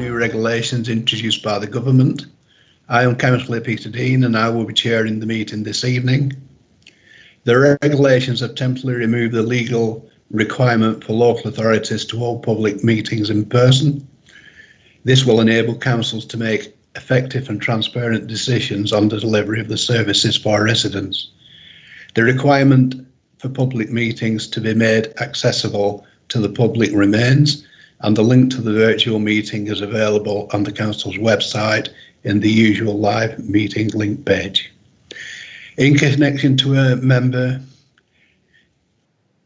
new regulations introduced by the government. I am Councillor Peter Dean and I will be chairing the meeting this evening. The regulations have temporarily removed the legal requirement for local authorities to hold public meetings in person. This will enable councils to make effective and transparent decisions on the delivery of the services for residents. The requirement for public meetings to be made accessible to the public remains, and the link to the virtual meeting is available on the council's website in the usual live meeting link page. In connection to a member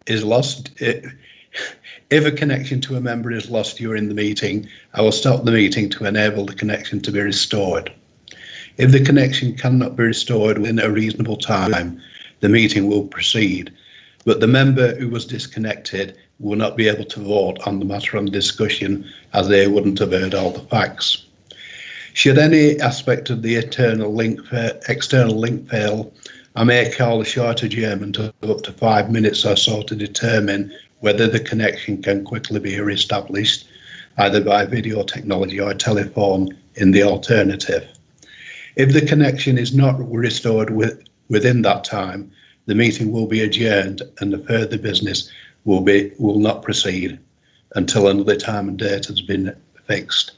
is lost, if a connection to a member is lost during the meeting, I will stop the meeting to enable the connection to be restored. If the connection cannot be restored within a reasonable time, the meeting will proceed, but the member who was disconnected will not be able to vote on the matter under discussion as they wouldn't have heard all the facts. Should any aspect of the external link fail, I may call a short adjournment of up to 5 minutes or so to determine whether the connection can quickly be re-established, either by video technology or telephone in the alternative. If the connection is not restored within that time, the meeting will be adjourned and the further business will not proceed until another time and date has been fixed.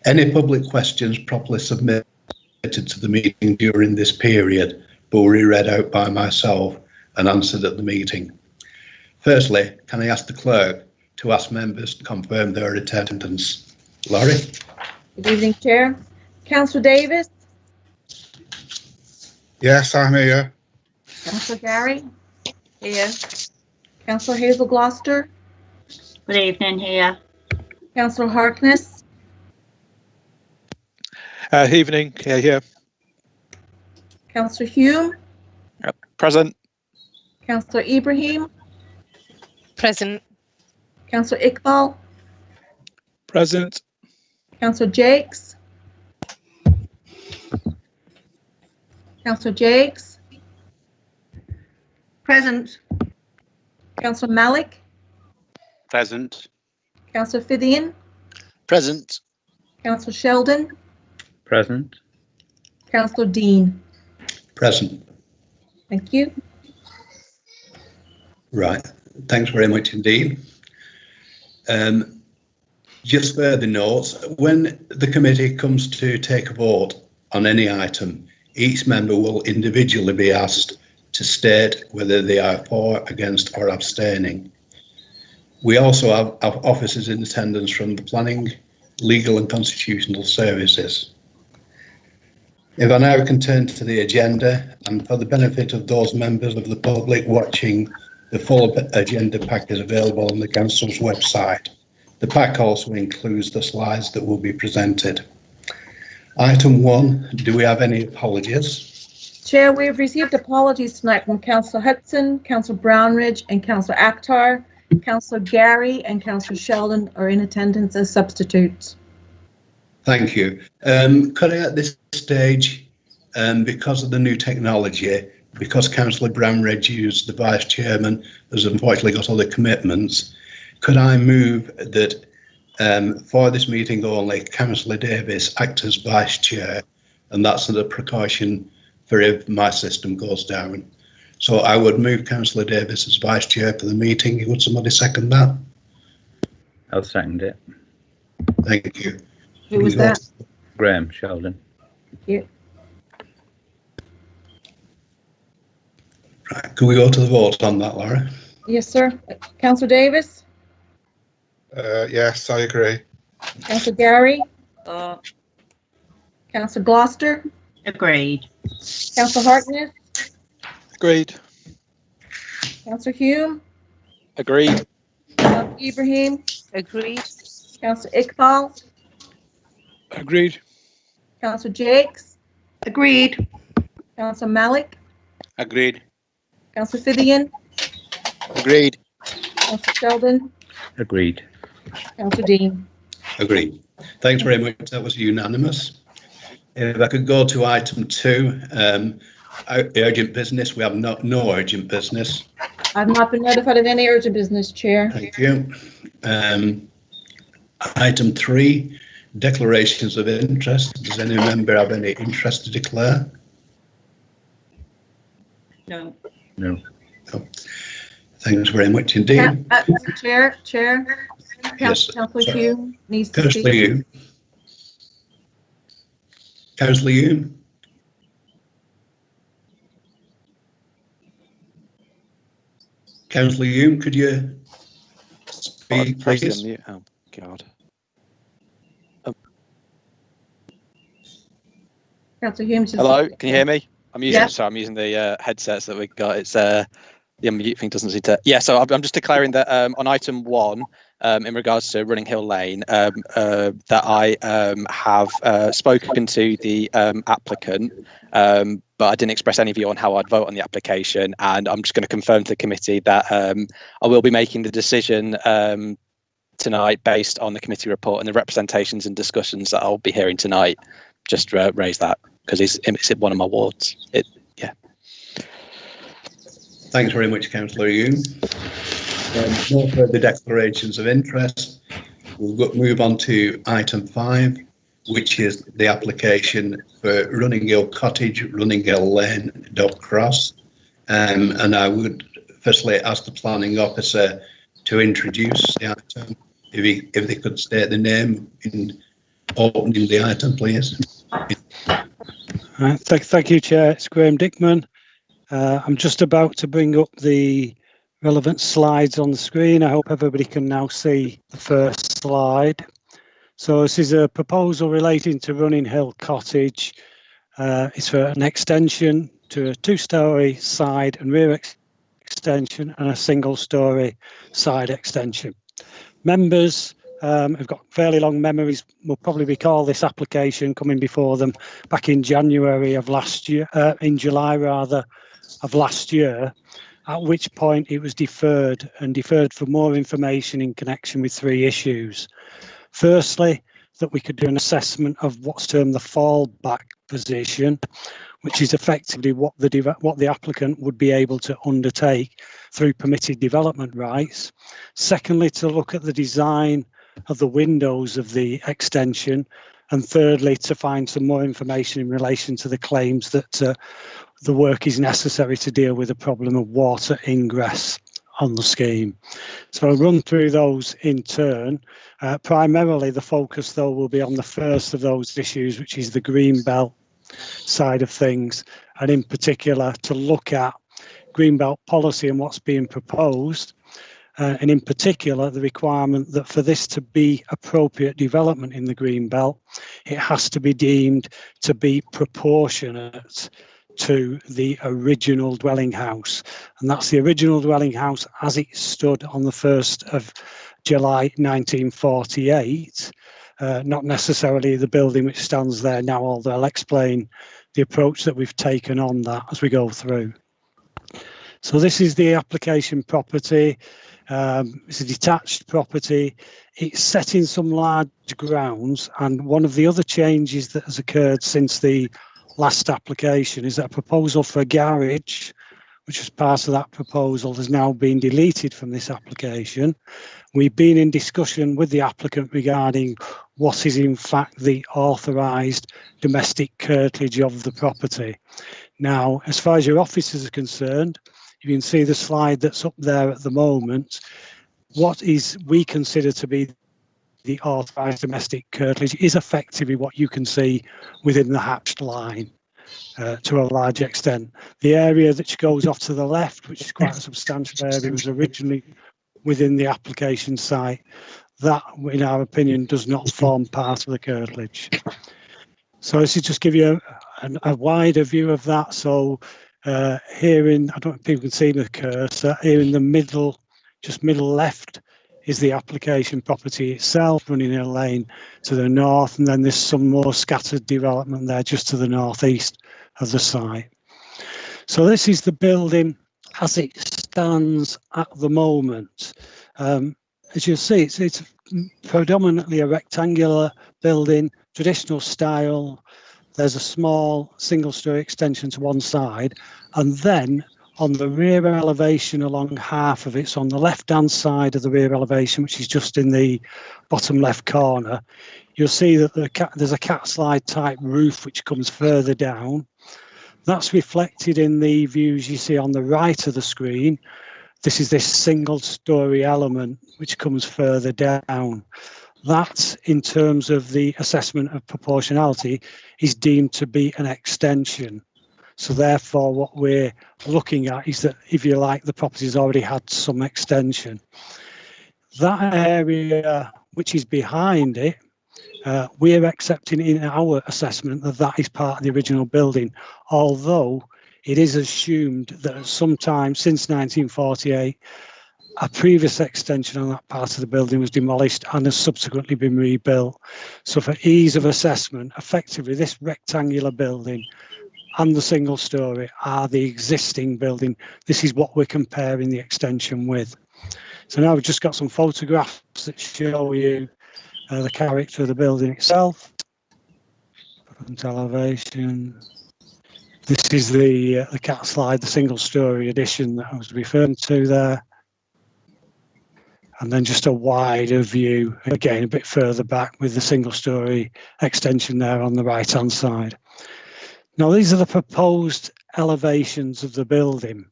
Any public questions properly submitted to the meeting during this period will be read out by myself and answered at the meeting. Firstly, can I ask the clerk to ask members to confirm their attendance? Laurie? Good evening, Chair. Councillor Davis? Yes, I'm here. Councillor Gary? Here. Councillor Hazel Gloucester? Good evening, here. Councillor Harkness? Evening, here. Councillor Hume? Present. Councillor Ibrahim? Present. Councillor Iqbal? Present. Councillor Jakes? Councillor Jakes? Present. Councillor Malik? Present. Councillor Fithian? Present. Councillor Sheldon? Present. Councillor Dean? Present. Thank you. Right, thanks very much indeed. Just further notes, when the committee comes to take a vote on any item, each member will individually be asked to state whether they are for, against or abstaining. We also have officers in attendance from the Planning, Legal and Constitutional Services. If I now can turn to the agenda, and for the benefit of those members of the public watching, the full agenda pack is available on the council's website. The pack also includes the slides that will be presented. Item 1, do we have any apologies? Chair, we have received apologies tonight from Councillor Hudson, Councillor Brownridge and Councillor Akhtar. Councillor Gary and Councillor Sheldon are in attendance as substitutes. Thank you. Could I at this stage, because of the new technology, because Councillor Brownridge used the Vice Chairman has unfortunately got other commitments, could I move that for this meeting only, Councillor Davis act as Vice Chair, and that's a precaution for if my system goes down. So I would move Councillor Davis as Vice Chair for the meeting. Would somebody second that? I'll second it. Thank you. Who was that? Graham Sheldon. Thank you. Right, can we go to the vote on that, Laura? Yes, sir. Councillor Davis? Yes, I agree. Councillor Gary? Councillor Gloucester? Agreed. Councillor Harkness? Agreed. Councillor Hume? Agreed. Councillor Ibrahim? Agreed. Councillor Iqbal? Agreed. Councillor Jakes? Agreed. Councillor Malik? Agreed. Councillor Fithian? Agreed. Councillor Sheldon? Agreed. Councillor Dean? Agreed. Thanks very much. That was unanimous. If I could go to item 2, urgent business. We have no urgent business. I've not been notified of any urgent business, Chair. Thank you. Item 3, Declarations of interest. Does any member have any interest to declare? No. No. No. Thanks very much indeed. Chair, Yes. Councillor Hume needs to Councillor speak. Hume. Councillor Hume. Councillor Hume, could you speak, Press the please? unmute. Oh, God. Councillor Hume. Hello, can you hear me? I'm using, Yeah. sorry, I'm using the headsets that we got. It's the unmute thing doesn't seem to. Yeah, so I'm just declaring that on item 1, in regards to Running Hill Lane, that I have spoken to the applicant, but I didn't express any view on how I'd vote on the application, and I'm just going to confirm to the committee that I will be making the decision tonight based on the committee report and the representations and discussions that I'll be hearing tonight. Just raise that because it's one of my wards. Yeah. Thanks very much, Councillor Hume. No further declarations of interest. We'll move on to item 5, which is the application for Running Hill Cottage, Running Hill Lane, Dog Cross. And I would firstly ask the planning officer to introduce the item. If they could state the name in opening the item, please. Thank you, Chair. It's Graham Dickman. I'm just about to bring up the relevant slides on the screen. I hope everybody can now see the first slide. So this is a proposal relating to Running Hill Cottage. It's for an extension to a 2-storey side and rear extension and a single-storey side extension. Members who've got fairly long memories will probably recall this application coming before them back in January of last year, in July rather, of last year, at which point it was deferred for more information in connection with 3 issues. Firstly, that we could do an assessment of what's termed the fallback position, which is effectively what the applicant would be able to undertake through permitted development rights. Secondly, to look at the design of the windows of the extension, and thirdly, to find some more information in relation to the claims that the work is necessary to deal with the problem of water ingress on the scheme. So I'll run through those in turn. Primarily, the focus, though, will be on the first of those issues, which is the Greenbelt side of things, and in particular to look at Greenbelt policy and what's being proposed, and in particular the requirement that for this to be appropriate development in the Greenbelt, it has to be deemed to be proportionate to the original dwelling house, and that's the original dwelling house as it stood on the 1st of July 1948, not necessarily the building which stands there now, although I'll explain the approach that we've taken on that as we go through. So this is the application property. It's a detached property. It's set in some large grounds, and one of the other changes that has occurred since the last application is that a proposal for a garage, which was part of that proposal, has now been deleted from this application. We've been in discussion with the applicant regarding what is in fact the authorised domestic curtilage of the property. Now, as far as your officers are concerned, you can see the slide that's up there at the moment. What is we consider to be the authorised domestic curtilage is effectively what you can see within the hatched line to a large extent. The area that goes off to the left, which is quite a substantial area, was originally within the application site. That, in our opinion, does not form part of the curtilage. So this is just give you a wider view of that. So here in, I don't know if people can see the cursor, here in the middle, just middle left, is the application property itself, Running Hill Lane to the north, and then there's some more scattered development there just to the northeast of the site. So this is the building as it stands at the moment. As you'll see, it's predominantly a rectangular building, traditional style. There's a small single-storey extension to one side, and then on the rear elevation along half of it, so on the left-hand side of the rear elevation, which is just in the bottom left corner, you'll see that there's a cat slide type roof which comes further down. That's reflected in the views you see on the right of the screen. This is this single story element which comes further down. That, in terms of the assessment of proportionality, is deemed to be an extension. So therefore, what we're looking at is that, if you like, the property's already had some extension. That area which is behind it, we're accepting in our assessment that that is part of the original building, although it is assumed that at some time since 1948, a previous extension on that part of the building was demolished and has subsequently been rebuilt. So for ease of assessment, effectively this rectangular building and the single story are the existing building. This is what we're comparing the extension with. So now we've just got some photographs that show you the character of the building itself. Front elevation. This is the cat slide, the single story addition that I was referring to there. And then just a wider view, again, a bit further back with the single story extension there on the right hand side. Now, these are the proposed elevations of the building.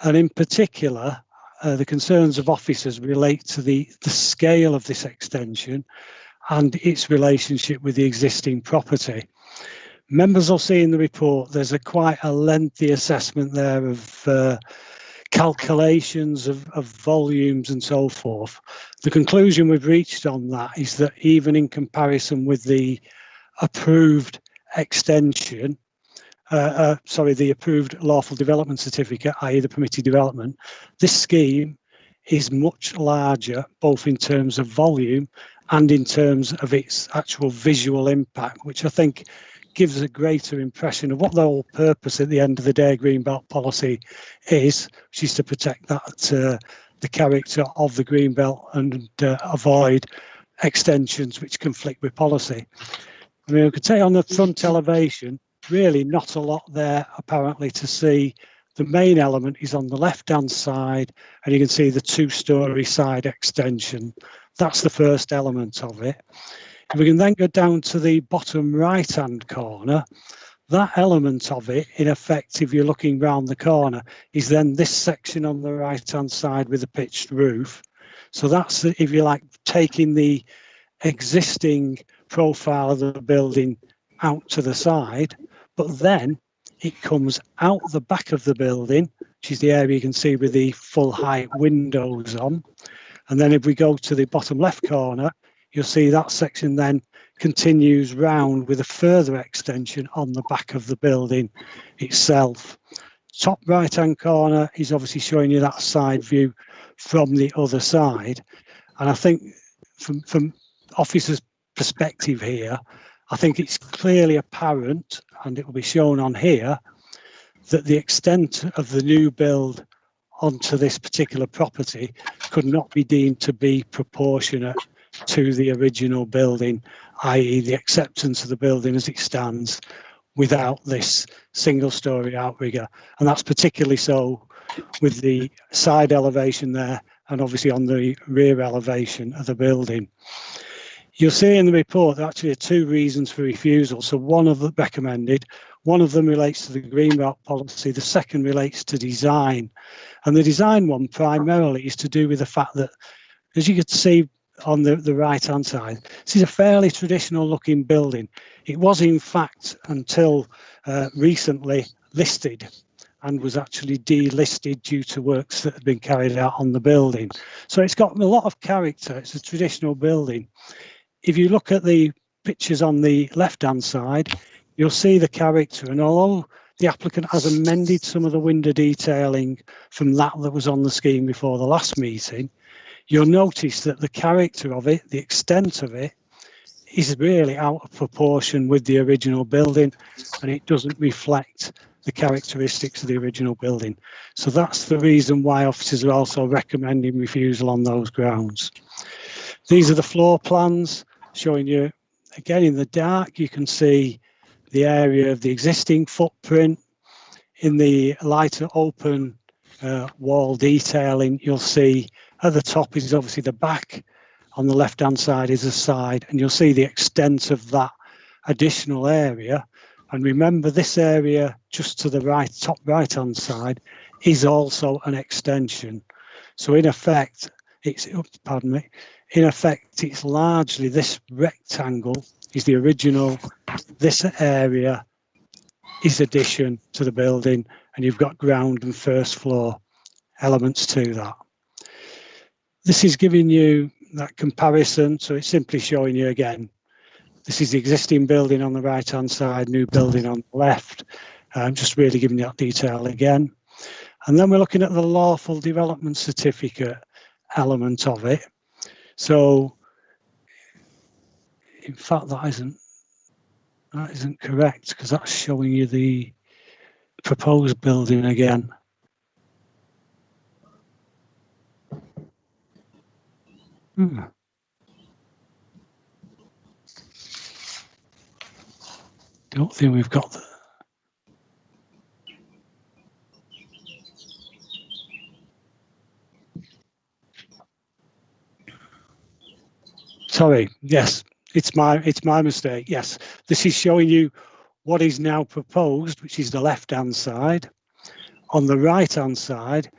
And in particular, the concerns of officers relate to the scale of this extension and its relationship with the existing property. Members will see in the report there's quite a lengthy assessment there of calculations of volumes and so forth. The conclusion we've reached on that is that even in comparison with the approved extension, the approved lawful development certificate, i.e. the permitted development, this scheme is much larger, both in terms of volume and in terms of its actual visual impact, which I think gives a greater impression of what the whole purpose at the end of the day Greenbelt policy is, which is to protect that the character of the Greenbelt and avoid extensions which conflict with policy. I mean, we could say on the front elevation, really not a lot there apparently to see. The main element is on the left hand side, and you can see the two-story side extension. That's the first element of it. If we can then go down to the bottom right hand corner, that element of it, in effect, if you're looking round the corner, is then this section on the right hand side with a pitched roof. So that's, if you like, taking the existing profile of the building out to the side, but then it comes out the back of the building, which is the area you can see with the full height windows on. And then if we go to the bottom left corner, you'll see that section then continues round with a further extension on the back of the building itself. Top right hand corner is obviously showing you that side view from the other side. And I think from officers' perspective here, I think it's clearly apparent, and it will be shown on here, that the extent of the new build onto this particular property could not be deemed to be proportionate to the original building, i.e. the acceptance of the building as it stands without this single story outrigger. And that's particularly so with the side elevation there and obviously on the rear elevation of the building. You'll see in the report there actually are two reasons for refusal. So one of them recommended, one of them relates to the Greenbelt policy, the second relates to design. And the design one primarily is to do with the fact that, as you can see on the right hand side, this is a fairly traditional looking building. It was in fact until recently listed and was actually delisted due to works that had been carried out on the building. So it's got a lot of character. It's a traditional building. If you look at the pictures on the left hand side, you'll see the character, and although the applicant has amended some of the window detailing from that was on the scheme before the last meeting, you'll notice that the character of it, the extent of it, is really out of proportion with the original building, and it doesn't reflect the characteristics of the original building. So that's the reason why officers are also recommending refusal on those grounds. These are the floor plans showing you, again in the dark, you can see the area of the existing footprint. In the lighter open wall detailing, you'll see at the top is obviously the back on the left-hand side is a side, and you'll see the extent of that additional area. And remember, this area just to the right, top right-hand side, is also an extension. So in effect, it's largely this rectangle is the original. This area is addition to the building, and you've got ground and first floor elements to that. This is giving you that comparison, so it's simply showing you again, this is the existing building on the right hand side, new building on the left. Just really giving you that detail again. And then we're looking at the lawful development certificate element of it. So in fact that isn't correct, because that's showing you the proposed building again. Don't think we've got the. Sorry, yes, it's my mistake. Yes, this is showing you what is now proposed, which is the left-hand side. On the right-hand side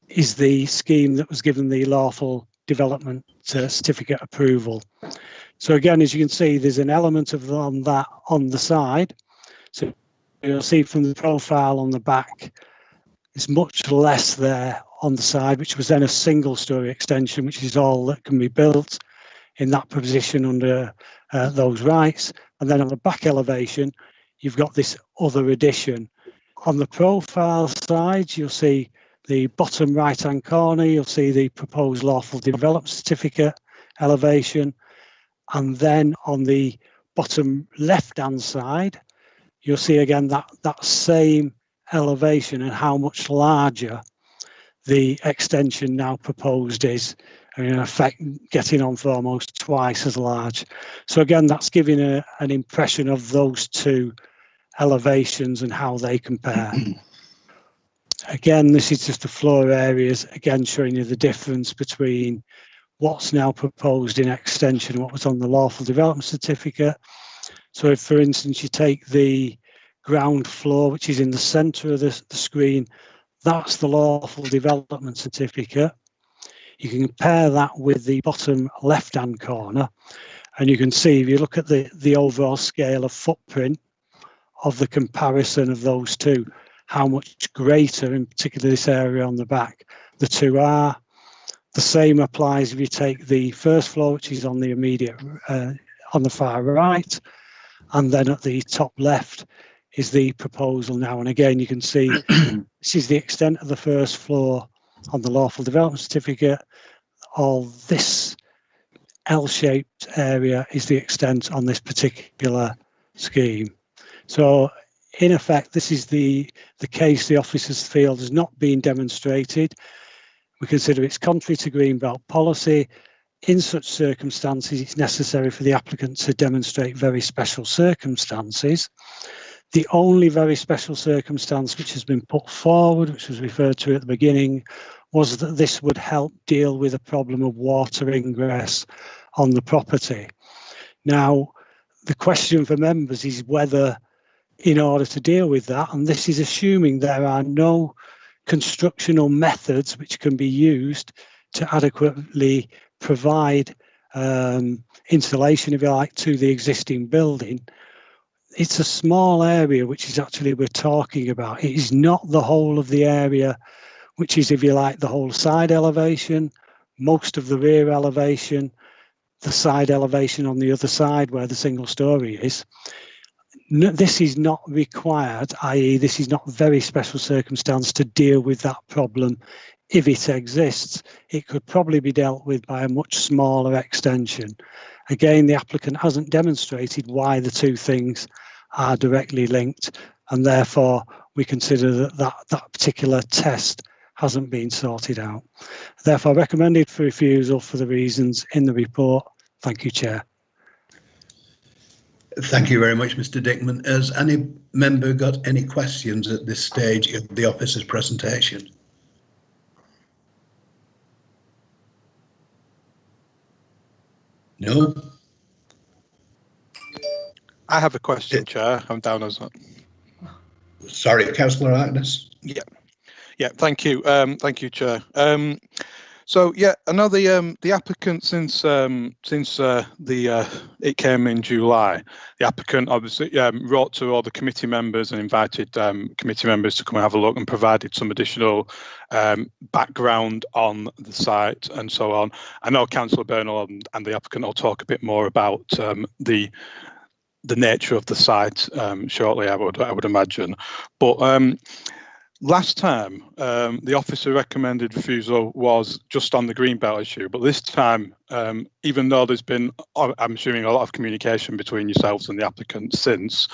is the scheme that was given the lawful development certificate approval. So again, as you can see, there's an element of that on the side. So you'll see from the profile on the back, there's much less there on the side, which was then a single-story extension, which is all that can be built in that position under those rights. And then on the back elevation, you've got this other addition. On the profile side, you'll see the bottom right-hand corner, you'll see the proposed lawful development certificate elevation. And then on the bottom left-hand side, you'll see again that same elevation and how much larger the extension now proposed is. And in effect, getting on for almost twice as large. So again, that's giving an impression of those two elevations and how they compare. Again, this is just the floor areas, again showing you the difference between what's now proposed in extension and what was on the lawful development certificate. So if, for instance, you take the ground floor, which is in the centre of the screen, that's the lawful development certificate. You can compare that with the bottom left-hand corner, and you can see, if you look at the overall scale of footprint of the comparison of those two, how much greater, in particular this area on the back, the two are. The same applies if you take the first floor, which is on the immediate, on the far right, and then at the top left is the proposal now. And again, you can see this is the extent of the first floor on the lawful development certificate. All this L-shaped area is the extent on this particular scheme. So in effect, this is the case the officers feel has not been demonstrated. We consider it's contrary to Greenbelt policy. In such circumstances, it's necessary for the applicant to demonstrate very special circumstances. The only very special circumstance which has been put forward, which was referred to at the beginning, was that this would help deal with a problem of water ingress on the property. Now, the question for members is whether, in order to deal with that, and this is assuming there are no constructional methods which can be used to adequately provide insulation, if you like, to the existing building. It's a small area which is actually we're talking about. It is not the whole of the area, which is, if you like, the whole side elevation, most of the rear elevation, the side elevation on the other side where the single story is. This is not required, i.e. this is not very special circumstance to deal with that problem. If it exists, it could probably be dealt with by a much smaller extension. Again, the applicant hasn't demonstrated why the two things are directly linked, and therefore we consider that particular test hasn't been sorted out. Therefore, recommended for refusal for the reasons in the report. Thank you, Chair. Thank you very much, Mr. Dickman. Has any member got any questions at this stage of the officer's presentation? No. I have a question, Chair. I'm down as that. Sorry, Councillor Agnes. Yeah, thank you. Thank you, Chair. So yeah, I know the applicant since it came in July, the applicant obviously wrote to all the committee members and invited committee members to come and have a look and provided some additional background on the site and so on. I know Councillor Bernal and the applicant will talk a bit more about the nature of the site shortly, I would imagine, but. Last time, the officer recommended refusal was just on the greenbelt issue, but this time, even though there's been, I'm assuming, a lot of communication between yourselves and the applicant since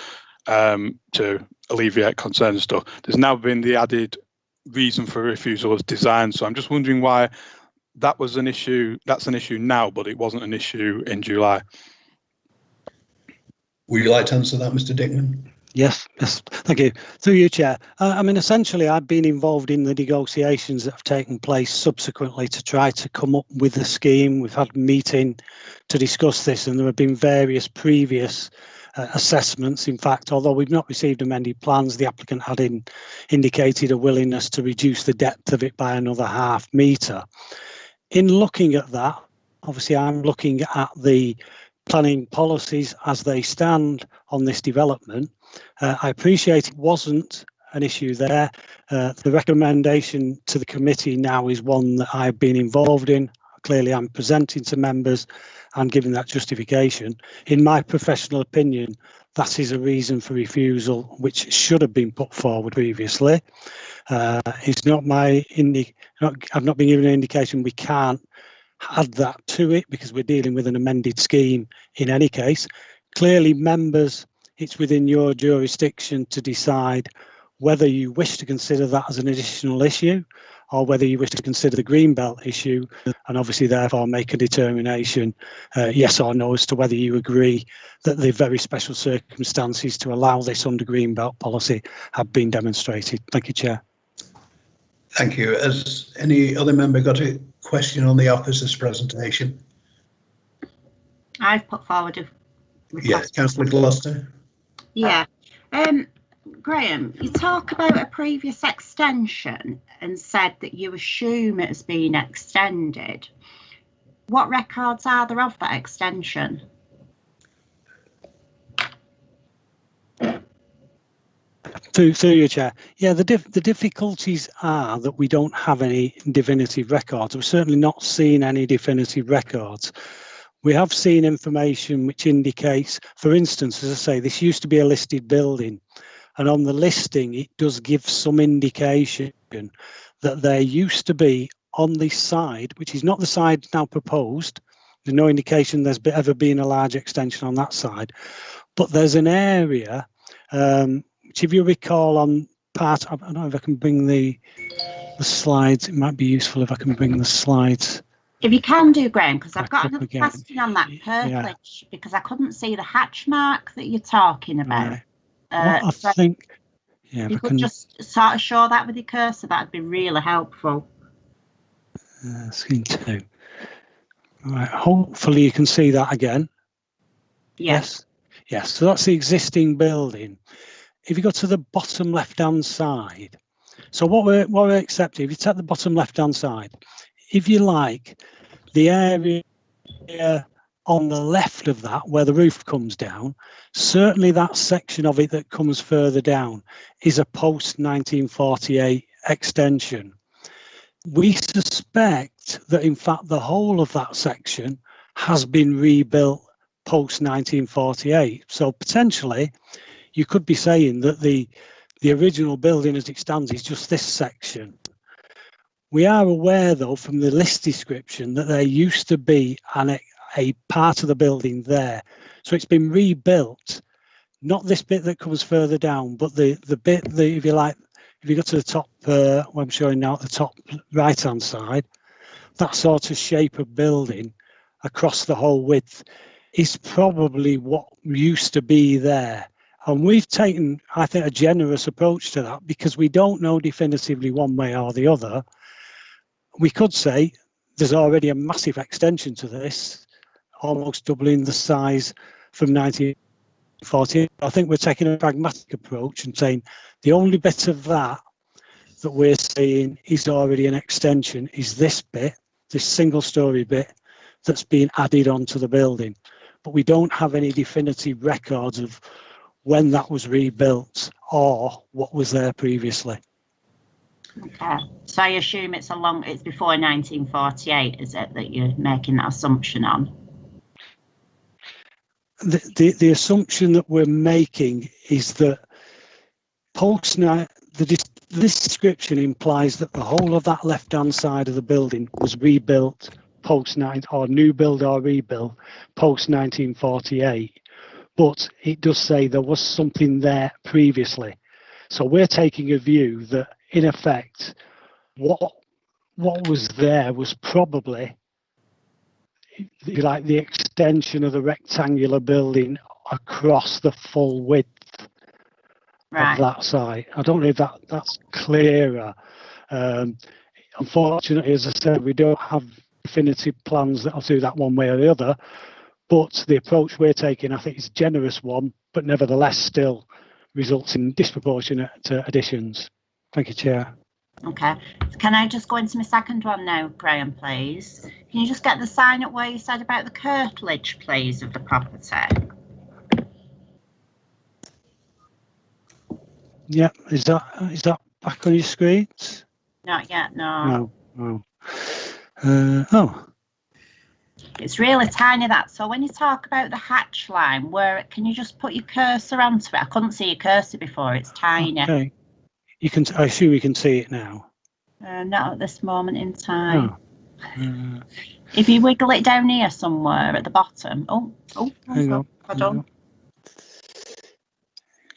to alleviate concerns and stuff, there's now been the added reason for refusal as design. So I'm just wondering why that was an issue. That's an issue now, but it wasn't an issue in July. Would you like to answer that, Mr. Dickman? Yes, thank you. Through you, Chair. I mean, essentially, I've been involved in the negotiations that have taken place subsequently to try to come up with a scheme. We've had a meeting to discuss this, and there have been various previous assessments. In fact, although we've not received amended plans, the applicant had indicated a willingness to reduce the depth of it by another ½ metre. In looking at that, obviously, I'm looking at the planning policies as they stand on this development. I appreciate it wasn't an issue there. The recommendation to the committee now is one that I've been involved in. Clearly, I'm presenting to members and giving that justification. In my professional opinion, that is a reason for refusal which should have been put forward previously. It's not I've not been given an indication we can't add that to it because we're dealing with an amended scheme in any case. Clearly, members, it's within your jurisdiction to decide whether you wish to consider that as an additional issue or whether you wish to consider the greenbelt issue and obviously therefore make a determination, yes or no, as to whether you agree that the very special circumstances to allow this under greenbelt policy have been demonstrated. Thank you, Chair. Thank you. Has any other member got a question on the officer's presentation? I've put forward a request. Yes, Councillor Gloucester. Yeah. Graham, you talk about a previous extension and said that you assume it has been extended. What records are there of that extension? Through your Chair. Yeah, the difficulties are that we don't have any definitive records. We've certainly not seen any definitive records. We have seen information which indicates, for instance, as I say, this used to be a listed building, and on the listing it does give some indication that there used to be on the side, which is not the side now proposed, there's no indication there's ever been a large extension on that side, but there's an area which, if you recall, on part, I don't know if I can bring the slides, it might be useful if I can bring the slides. If you can do, Graham, because I've got another again. question on that purplish, because I couldn't see the hatch mark that you're talking about. I think, yeah, if you could just sort of show that with your cursor, that'd be really helpful. Screen 2. All right, hopefully you can see that again. Yes. Yes, so that's the existing building. If you go to the bottom left-hand side, so what we're accepting, if you take the bottom left-hand side, if you like, the area on the left of that, where the roof comes down, certainly that section of it that comes further down is a post-1948 extension. We suspect that, in fact, the whole of that section has been rebuilt post-1948. So potentially, you could be saying that the original building as it stands is just this section. We are aware, though, from the list description that there used to be a part of the building there. So it's been rebuilt, not this bit that comes further down, but the bit that, if you like, if you go to the top, what I'm showing now at the top right-hand side, that sort of shape of building across the whole width is probably what used to be there. And we've taken, I think, a generous approach to that because we don't know definitively one way or the other. We could say there's already a massive extension to this almost doubling the size from 1940. I think we're taking a pragmatic approach and saying the only bit of that we're saying is already an extension is this bit, this single story bit that's been added onto the building. But we don't have any definitive records of when that was rebuilt or what was there previously. Okay, so I assume it's before 1948, is it, that you're making that assumption on? The assumption that we're making is that this description implies that the whole of that left-hand side of the building was rebuilt or new build or rebuilt post 1948, but it does say there was something there previously. So we're taking a view that in effect what was there was probably like the extension of the rectangular building across the full width of that site. I don't know if that's clearer. Unfortunately, as I said, we don't have definitive plans that'll do that one way or the other, but the approach we're taking, I think, is a generous one, but nevertheless still results in disproportionate additions. Thank you, Chair. Okay, can I just go into my second one now, Graham, please? Can you just get the sign up where you said about the curtilage, please, of the property? Yeah, is that back on your screens? Not yet, no. No. Oh. It's really tiny, that. So when you talk about the hatch line, can you just put your cursor onto it? I couldn't see your cursor before. It's tiny. Okay. I assume you can see it now. Not at this moment in time. Oh. If you wiggle it down here somewhere at the bottom. Hang on. Hold on.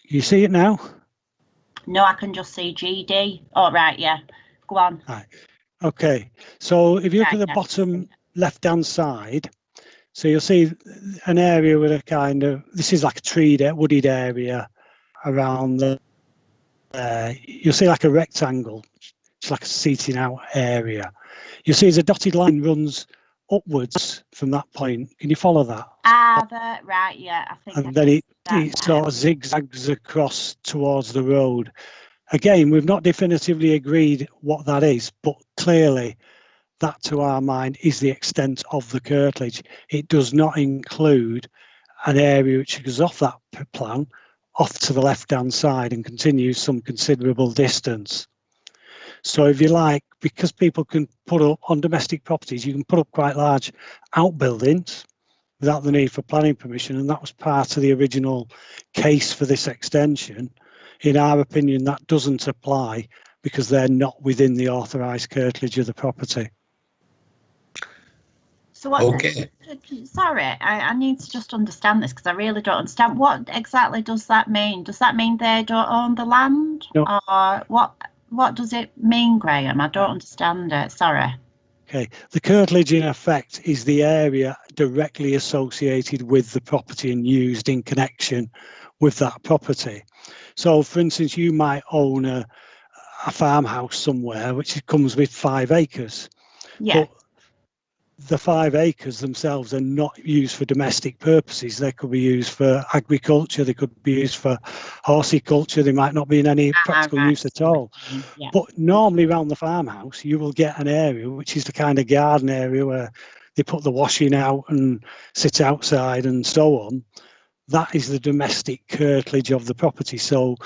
You see it now? No, I can just see GD. Oh, right, yeah. Go on. Right. Okay. So if you look at the bottom left-hand side, so you'll see an area with this is like a treed, wooded area around you'll see like a rectangle. It's like a seating out area. You'll see as a dotted line runs upwards from that point. Can you follow that? Right, yeah. I think. And then it sort of zigzags across towards the road. Again, we've not definitively agreed what that is, but clearly that to our mind is the extent of the curtilage. It does not include an area which goes off that plan, off to the left-hand side and continues some considerable distance. So if you like, because people can put up on domestic properties, you can put up quite large outbuildings without the need for planning permission, and that was part of the original case for this extension. In our opinion, that doesn't apply because they're not within the authorised curtilage of the property. So what? Okay. Sorry, I need to just understand this because I really don't understand. What exactly does that mean? Does that mean they don't own the land? No. Or what does it mean, Graham? I don't understand it. Sorry. Okay, the curtilage in effect is the area directly associated with the property and used in connection with that property. So, for instance, you might own a farmhouse somewhere which comes with 5 acres. Yeah. But the 5 acres themselves are not used for domestic purposes. They could be used for agriculture, they could be used for horticulture, they might not be in any practical use at all. Yeah. But normally around the farmhouse, you will get an area which is the kind of garden area where they put the washing out and sit outside and so on. That is the domestic curtilage of the property. So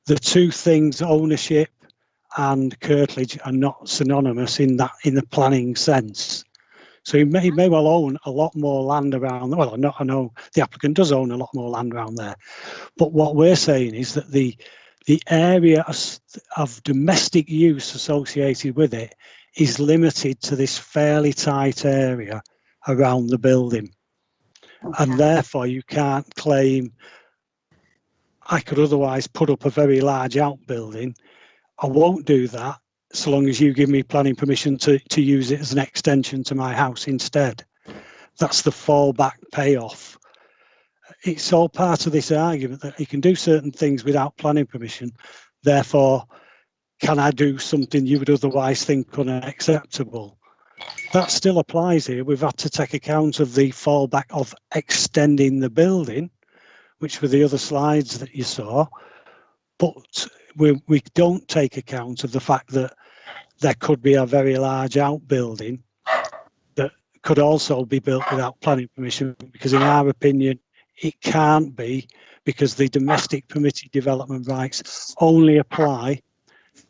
the two things, ownership and curtilage, are not synonymous in the planning sense. So he may well own a lot more land around. Well, I know the applicant does own a lot more land around there. But what we're saying is that the area of domestic use associated with it is limited to this fairly tight area around the building. Okay. And therefore you can't claim, I could otherwise put up a very large outbuilding. I won't do that so long as you give me planning permission to use it as an extension to my house instead. That's the fallback payoff. It's all part of this argument that you can do certain things without planning permission. Therefore, can I do something you would otherwise think unacceptable? that still applies here. We've had to take account of the fallback of extending the building, which were the other slides that you saw, but we don't take account of the fact that there could be a very large outbuilding that could also be built without planning permission, because in our opinion, it can't be, because the domestic permitted development rights only apply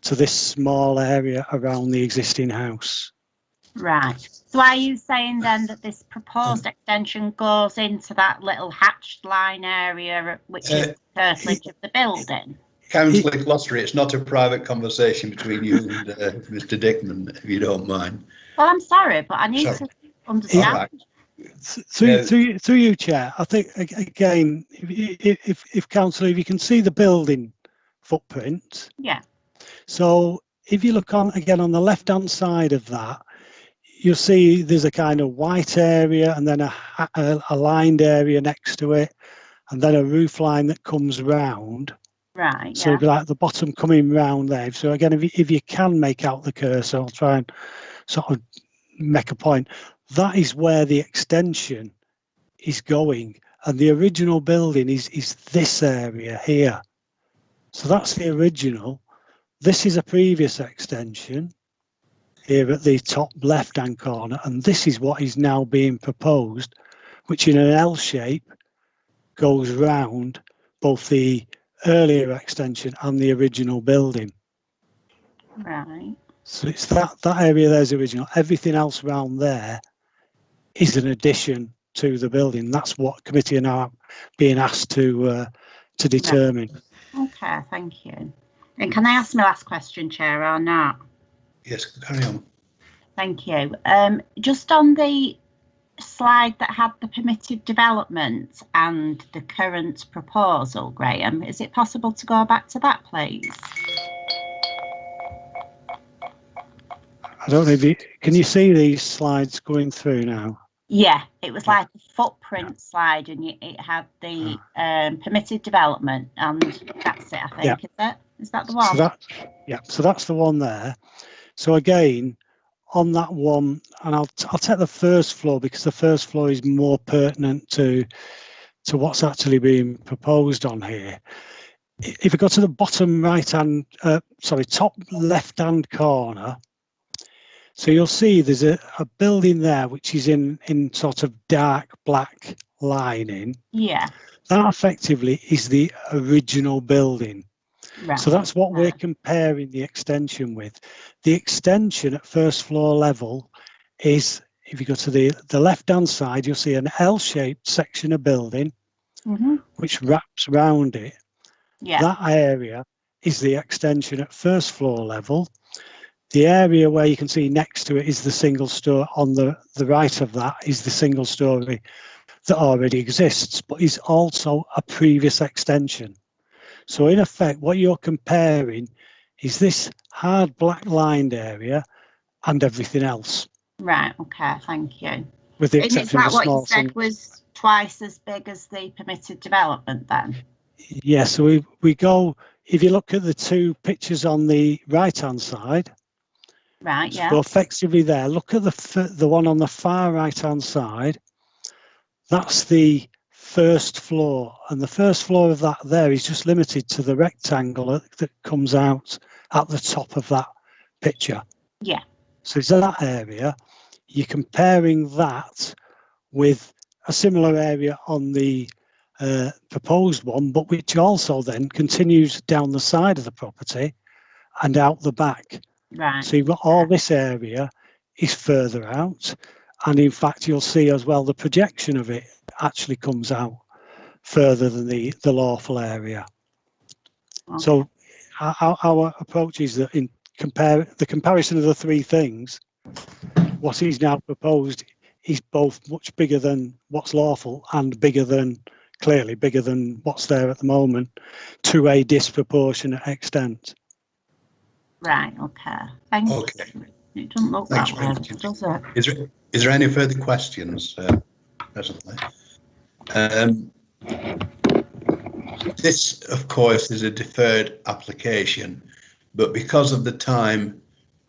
to this small area around the existing house. Right. So are you saying then that this proposed extension goes into that little hatched line area, which is the curtilage of the building? Councillor Gloucester, it's not a private conversation between you and Mr. Dickman, if you don't mind. Well, I'm sorry, but I need to understand. Through you, Chair, I think, again, if Councillor, if you can see the building footprint. Yeah. So if you look on, again, on the left-hand side of that, you'll see there's a kind of white area and then a lined area next to it, and then a roof line that comes round. Right. So it'd be like the bottom coming round there. So again, if you can make out the cursor, I'll try and sort of make a point. That is where the extension is going, and the original building is this area here. So that's the original. This is a previous extension here at the top left-hand corner, and this is what is now being proposed, which in an L shape goes round both the earlier extension and the original building. Right. So it's that area there's original. Everything else around there is an addition to the building. That's what committee are now being asked to determine. Okay, thank you. And can I ask my last question, Chair, or not? Yes, carry on. Thank you. Just on the slide that had the permitted development and the current proposal, Graham, is it possible to go back to that, please? I don't know if you can you see these slides going through now? Yeah, it was like a footprint slide, and it had the permitted development, and that's it, I think. Yeah. Is that the one? So that's the one there. So again, on that one, and I'll take the first floor, because the first floor is more pertinent to what's actually being proposed on here. If we go to the bottom top left-hand corner, so you'll see there's a building there which is in sort of dark black lining. Yeah. That effectively is the original building. Right. So that's what we're comparing the extension with. The extension at first floor level is, if you go to the left-hand side, you'll see an L-shaped section of building, which wraps around it. Yeah. That area is the extension at first floor level. The area where you can see next to it is the single story. On the right of that is the single story that already exists, but is also a previous extension. So in effect, what you're comparing is this hard black lined area and everything else. Right, okay, thank you. With the exception of the small. Is that what you said was twice as big as the permitted development then? Yeah, so we go, if you look at the two pictures on the right-hand side. Right, yeah. So effectively there, look at the one on the far right-hand side. That's the first floor, and the first floor of that there is just limited to the rectangle that comes out at the top of that picture. Yeah. So it's that area. You're comparing that with a similar area on the proposed one, but which also then continues down the side of the property and out the back. Right. So you've got all this area is further out, and in fact you'll see as well the projection of it actually comes out further than the lawful area. Okay. So our approach is that in the comparison of the three things, what is now proposed is both much bigger than what's lawful and clearly bigger than what's there at the moment, to a disproportionate extent. Right, okay. Thanks. Okay. It doesn't look that way, does it? Is there any further questions presently? This, of course, is a deferred application, but because of the time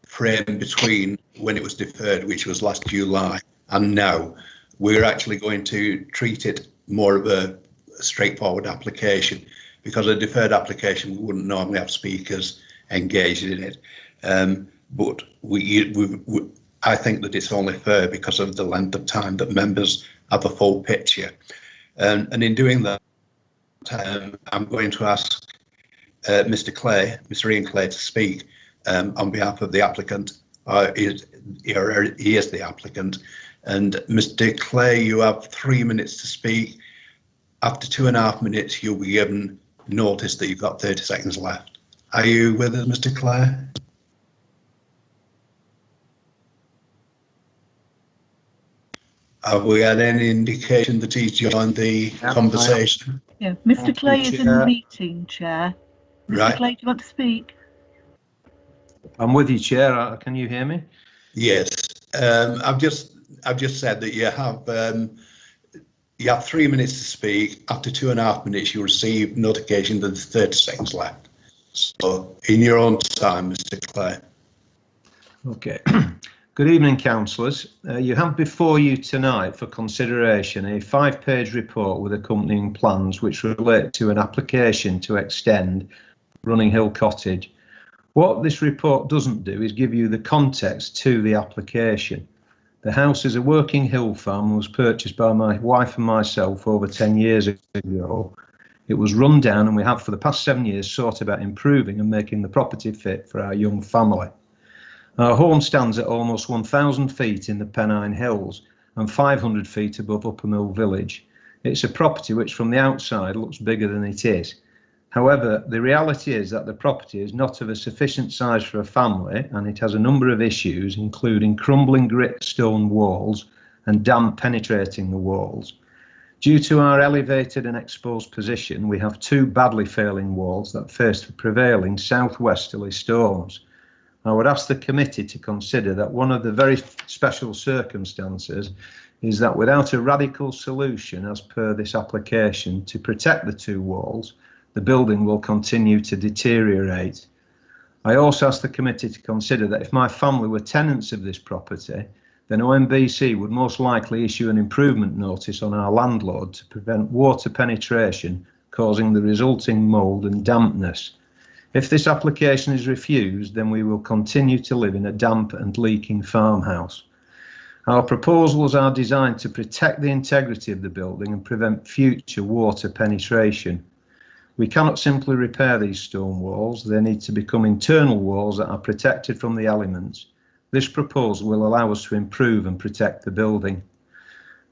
frame between when it was deferred, which was last July, and now we're actually going to treat it more of a straightforward application, because a deferred application, we wouldn't normally have speakers engaged in it. But I think that it's only fair because of the length of time that members have a full picture. And in doing that, I'm going to ask Mr. Ian Clay, to speak on behalf of the applicant. He is the applicant. And Mr. Clay, you have 3 minutes to speak. After 2.5 minutes, you'll be given notice that you've got 30 seconds left. Are you with us, Mr. Clay? Have we had any indication that he's joined the conversation? Yeah, Mr. Clay is in the meeting, Chair. Mr. Clay, do you want to speak? I'm with you, Chair. Can you hear me? Yes. I've just said that you have 3 minutes to speak. After 2.5 minutes, you receive notification that there's 30 seconds left. So, in your own time, Mr. Clay. Okay. Good evening, councillors. You have before you tonight for consideration a 5-page report with accompanying plans which relate to an application to extend Running Hill Cottage. What this report doesn't do is give you the context to the application. The house is a working hill farm and was purchased by my wife and myself over 10 years ago. It was run down, and we have for the past 7 years sought about improving and making the property fit for our young family. Our home stands at almost 1,000 feet in the Pennine Hills and 500 feet above Uppermill Village. It's a property which from the outside looks bigger than it is. However, the reality is that the property is not of a sufficient size for a family, and it has a number of issues, including crumbling grit stone walls and damp penetrating the walls. Due to our elevated and exposed position, we have 2 badly failing walls that face the prevailing southwesterly storms. I would ask the committee to consider that one of the very special circumstances is that without a radical solution as per this application to protect the 2 walls, the building will continue to deteriorate. I also ask the committee to consider that if my family were tenants of this property, then OMBC would most likely issue an improvement notice on our landlord to prevent water penetration causing the resulting mould and dampness. If this application is refused, then we will continue to live in a damp and leaking farmhouse. Our proposals are designed to protect the integrity of the building and prevent future water penetration. We cannot simply repair these stone walls. They need to become internal walls that are protected from the elements. This proposal will allow us to improve and protect the building.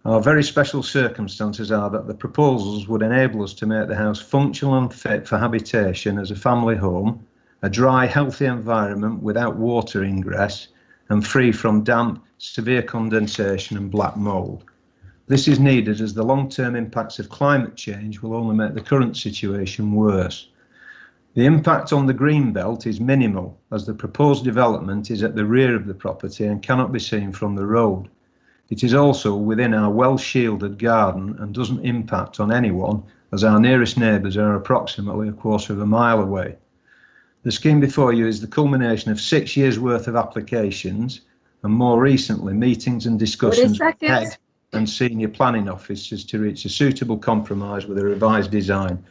Our very special circumstances are that the proposals would enable us to make the house functional and fit for habitation as a family home, a dry, healthy environment without water ingress, and free from damp, severe condensation and black mould. This is needed as the long-term impacts of climate change will only make the current situation worse. The impact on the green belt is minimal, as the proposed development is at the rear of the property and cannot be seen from the road. It is also within our well-shielded garden and doesn't impact on anyone, as our nearest neighbours are approximately 1/4 mile away. The scheme before you is the culmination of 6 years' worth of applications and more recently meetings and discussions with head and senior planning officers to reach a suitable compromise with a revised design.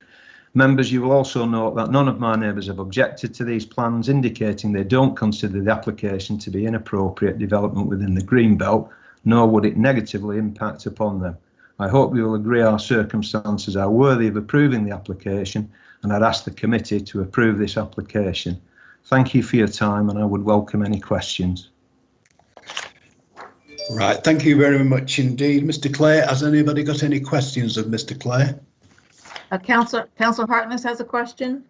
Members, you will also note that none of my neighbours have objected to these plans, indicating they don't consider the application to be inappropriate development within the green belt, nor would it negatively impact upon them. I hope you will agree our circumstances are worthy of approving the application, and I'd ask the committee to approve this application. Thank you for your time, and I would welcome any questions. Right, thank you very much indeed, Mr. Clay. Has anybody got any questions of Mr. Clay? Councillor Harkness has a question.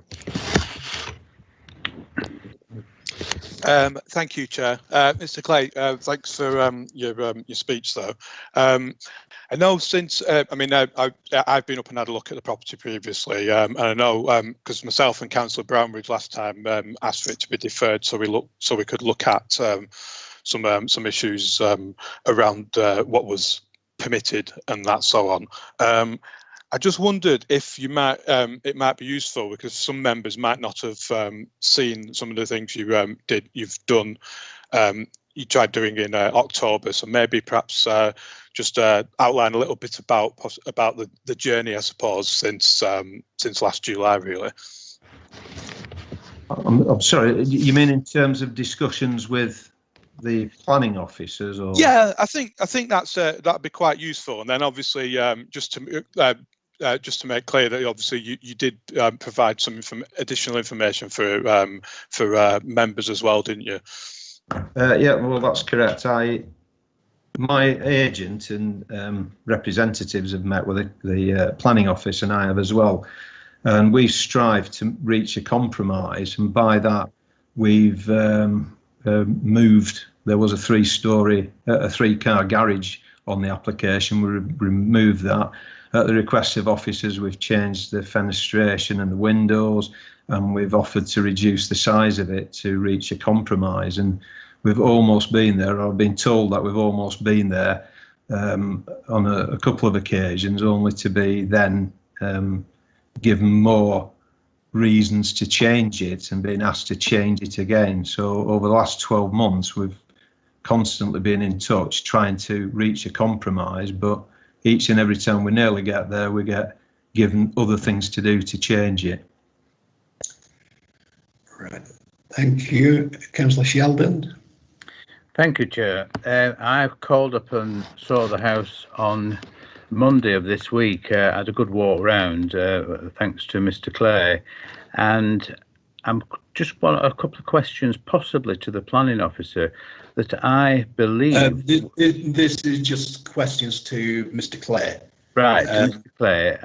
Thank you, Chair. Mr. Clay, thanks for your speech, though. I know since, I've been up and had a look at the property previously, and I know because myself and Councillor Brownridge last time asked for it to be deferred, so we could look at some issues around what was permitted and that so on. I just wondered if you might it might be useful, because some members might not have seen some of the things you've done you tried doing in October. So maybe perhaps just outline a little bit about the journey, I suppose, since last July, really. I'm sorry, you mean in terms of discussions with the planning officers? Or? Yeah, I think that'd be quite useful. And then obviously just to make clear that obviously you did provide some additional information for members as well, didn't you? Yeah, well, that's correct. My agent and representatives have met with the planning office, and I have as well. And we strive to reach a compromise, and by that we've moved. There was a three-car garage on the application. We removed that. At the request of officers, we've changed the fenestration and the windows, and we've offered to reduce the size of it to reach a compromise. And we've almost been there. I've been told that we've almost been there on a couple of occasions, only to be then given more reasons to change it and being asked to change it again. So over the last 12 months, we've constantly been in touch trying to reach a compromise, but each and every time we nearly get there, we get given other things to do to change it. Right. Thank you. Councillor Sheldon. Thank you, Chair. I called up and saw the house on Monday of this week. I had a good walk round, thanks to Mr. Clay, and I'm just want a couple of questions, possibly to the planning officer, that I believe. This is just questions to Mr. Clay. Right, Mr. Clay.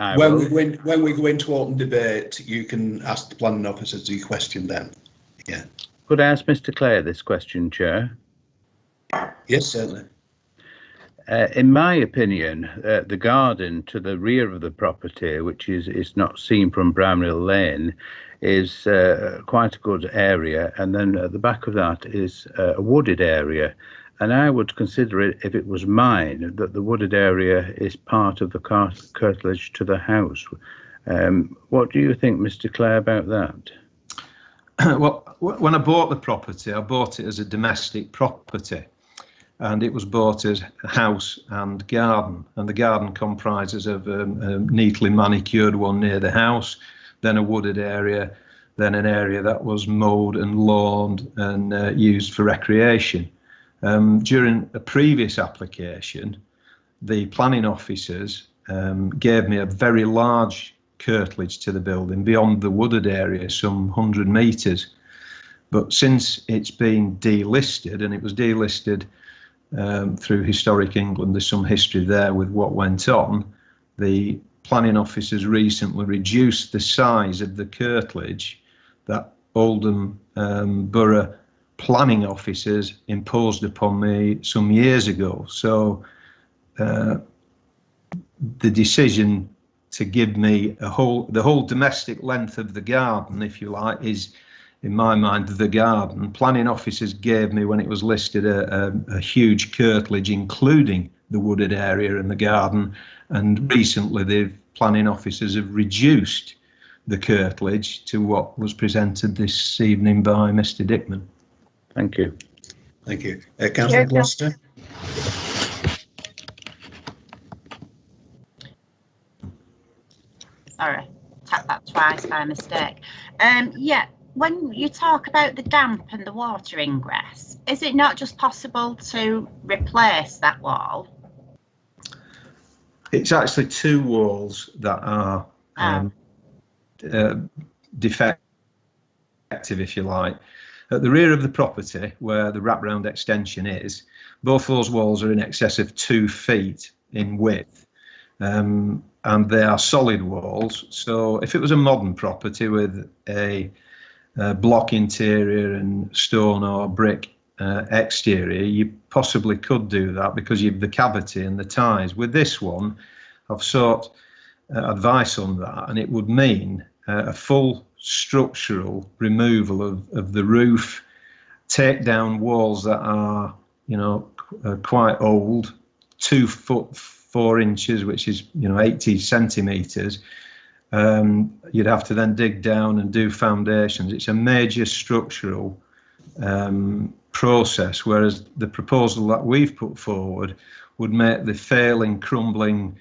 When we go into open debate, you can ask the planning officers your question then. Yeah. Could I ask Mr. Clay this question, Chair? Yes, certainly. In my opinion, the garden to the rear of the property, which is not seen from Brownhill Lane, is quite a good area, and then at the back of that is a wooded area. And I would consider it, if it was mine, that the wooded area is part of the curtilage to the house. What do you think, Mr. Clay, about that? Well, when I bought the property, I bought it as a domestic property, and it was bought as a house and garden, and the garden comprises of a neatly manicured one near the house, then a wooded area, then an area that was mowed and lawned and used for recreation. During a previous application, the planning officers gave me a very large curtilage to the building beyond the wooded area, some 100 metres. But since it's been delisted, and it was delisted through Historic England, there's some history there with what went on, the planning officers recently reduced the size of the curtilage that Oldham Borough planning officers imposed upon me some years ago. So the decision to give me the whole domestic length of the garden, if you like, is, in my mind, the garden. Planning officers gave me, when it was listed, a huge curtilage, including the wooded area and the garden. And recently, the planning officers have reduced the curtilage to what was presented this evening by Mr. Dickman. Thank you. Thank you. Councillor Gloucester. Sorry, tapped that twice by mistake. Yeah, when you talk about the damp and the water ingress, is it not just possible to replace that wall? It's actually two walls that are defective, if you like. At the rear of the property, where the wraparound extension is, both those walls are in excess of 2 feet in width. And they are solid walls. So if it was a modern property with a block interior and stone or brick exterior, you possibly could do that because you've the cavity and the ties. With this one, I've sought advice on that, and it would mean a full structural removal of the roof, take down walls that are, quite old, 2 foot 4 inches, which is 80 centimeters. You'd have to then dig down and do foundations. It's a major structural process, whereas the proposal that we've put forward would make the failing, crumbling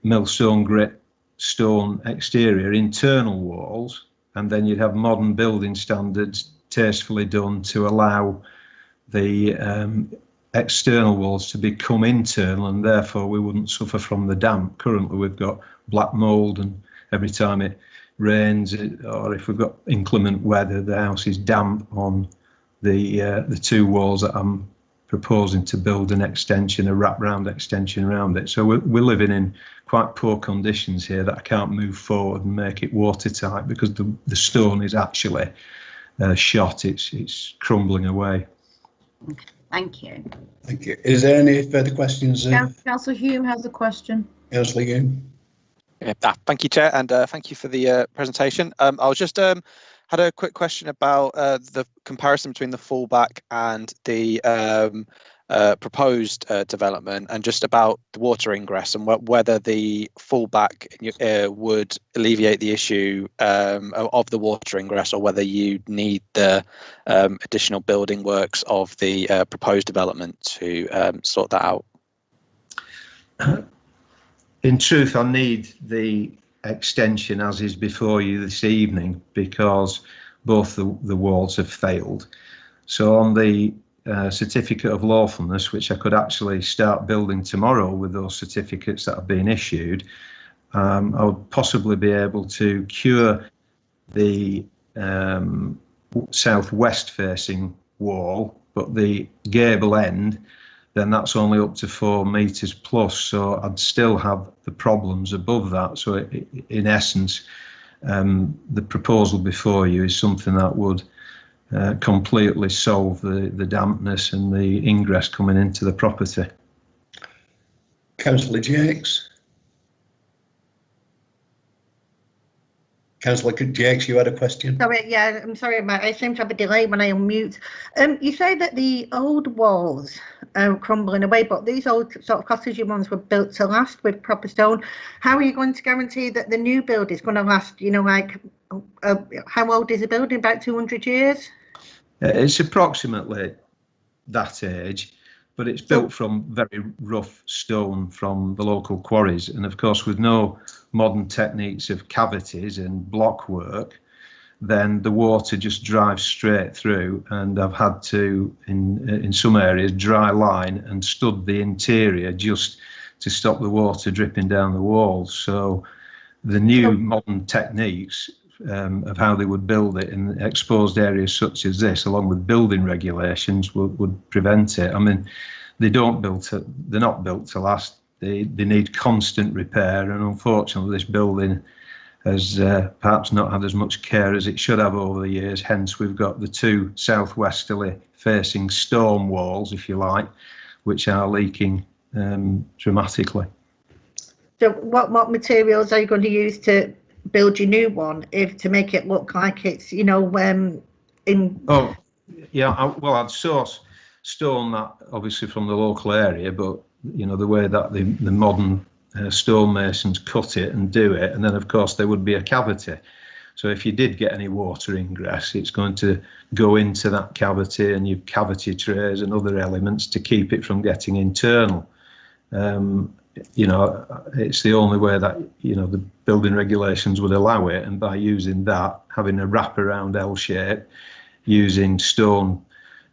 millstone grit stone exterior internal walls, and then you'd have modern building standards tastefully done to allow the external walls to become internal, and therefore we wouldn't suffer from the damp. Currently we've got black mould, and every time it rains or if we've got inclement weather, the house is damp on the two walls that I'm proposing to build an extension, a wraparound extension around it. So we're living in quite poor conditions here that I can't move forward and make it watertight because the stone is actually shot. It's crumbling away. Okay, thank you. Thank you. Is there any further questions? Councillor Hume has a question. Councillor Hume. Yeah, thank you, Chair, and thank you for the presentation. I was just had a quick question about the comparison between the fallback and the proposed development, and just about the water ingress and whether the fallback would alleviate the issue of the water ingress, or whether you need the additional building works of the proposed development to sort that out. In truth, I need the extension as is before you this evening because both the walls have failed. So on the certificate of lawfulness, which I could actually start building tomorrow with those certificates that have been issued, I would possibly be able to cure the southwest facing wall, but the gable end, then that's only up to 4 metres plus, so I'd still have the problems above that. So in essence, the proposal before you is something that would completely solve the dampness and the ingress coming into the property. Councillor Jakes. Councillor Jakes, you had a question? Sorry, yeah, I'm sorry, I seem to have a delay when I unmute. You say that the old walls are crumbling away, but these old sort of cottagey ones were built to last with proper stone. How are you going to guarantee that the new build is going to last, you know, like, how old is the building? About 200 years? It's approximately that age, but it's built from very rough stone from the local quarries. And of course, with no modern techniques of cavities and block work, then the water just drives straight through. And I've had to, in some areas, dry line and stud the interior just to stop the water dripping down the walls. So the new modern techniques of how they would build it in exposed areas such as this, along with building regulations, would prevent it. I mean, they're not built to last. They need constant repair, and unfortunately this building has perhaps not had as much care as it should have over the years. Hence we've got the two southwesterly facing storm walls, if you like, which are leaking dramatically. So what materials are you going to use to build your new one, if to make it look like it's, you know, in... Oh, yeah, well, I'd source stone that obviously from the local area, but you know, the way that the modern stonemasons cut it and do it, and then of course there would be a cavity. So if you did get any water ingress, it's going to go into that cavity, and you've cavity trays and other elements to keep it from getting internal. You know, it's the only way that, you know, the building regulations would allow it, and by using that, having a wraparound L shape, using stone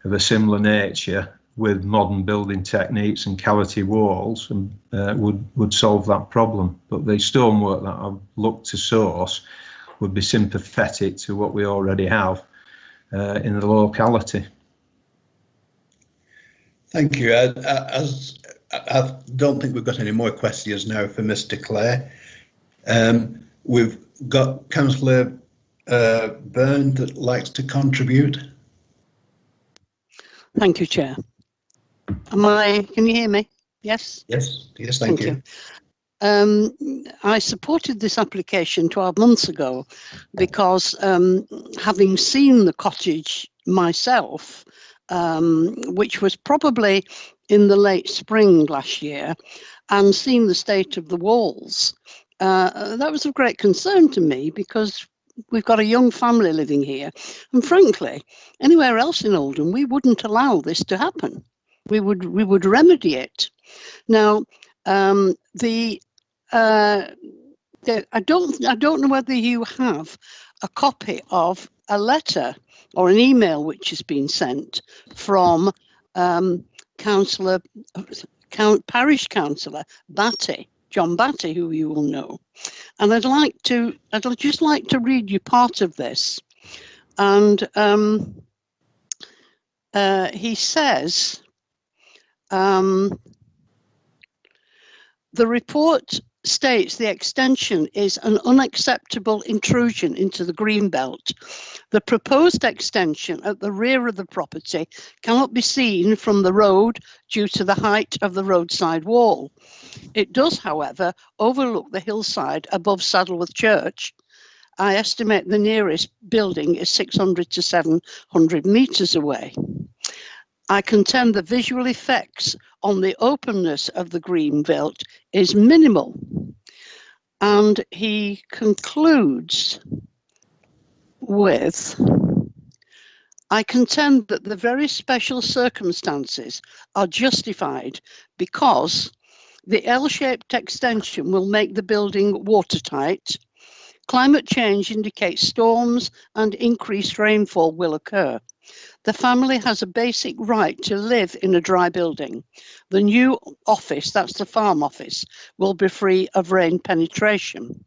of a similar nature with modern building techniques and cavity walls, and would solve that problem. But the stonework that I've looked to source would be sympathetic to what we already have in the locality. Thank you. I don't think we've got any more questions now for Mr. Clare. We've got Councillor Byrne that likes to contribute. Thank you, Chair. Can you hear me? Yes? Yes, thank you. I supported this application 12 months ago because having seen the cottage myself, which was probably in the late spring last year, and seen the state of the walls, that was of great concern to me, because we've got a young family living here, and frankly, anywhere else in Oldham, we wouldn't allow this to happen. We would remedy it. Now, I don't know whether you have a copy of a letter or an email which has been sent from Parish Councillor Batty, John Batty, who you will know. And I'd just like to read you part of this. And he says, the report states the extension is an unacceptable intrusion into the green belt. The proposed extension at the rear of the property cannot be seen from the road due to the height of the roadside wall. It does, however, overlook the hillside above Saddleworth Church. I estimate the nearest building is 600 to 700 metres away. I contend the visual effects on the openness of the green belt is minimal. And he concludes with, I contend that the very special circumstances are justified because the L-shaped extension will make the building watertight. Climate change indicates storms and increased rainfall will occur. The family has a basic right to live in a dry building. The new office, that's the farm office, will be free of rain penetration.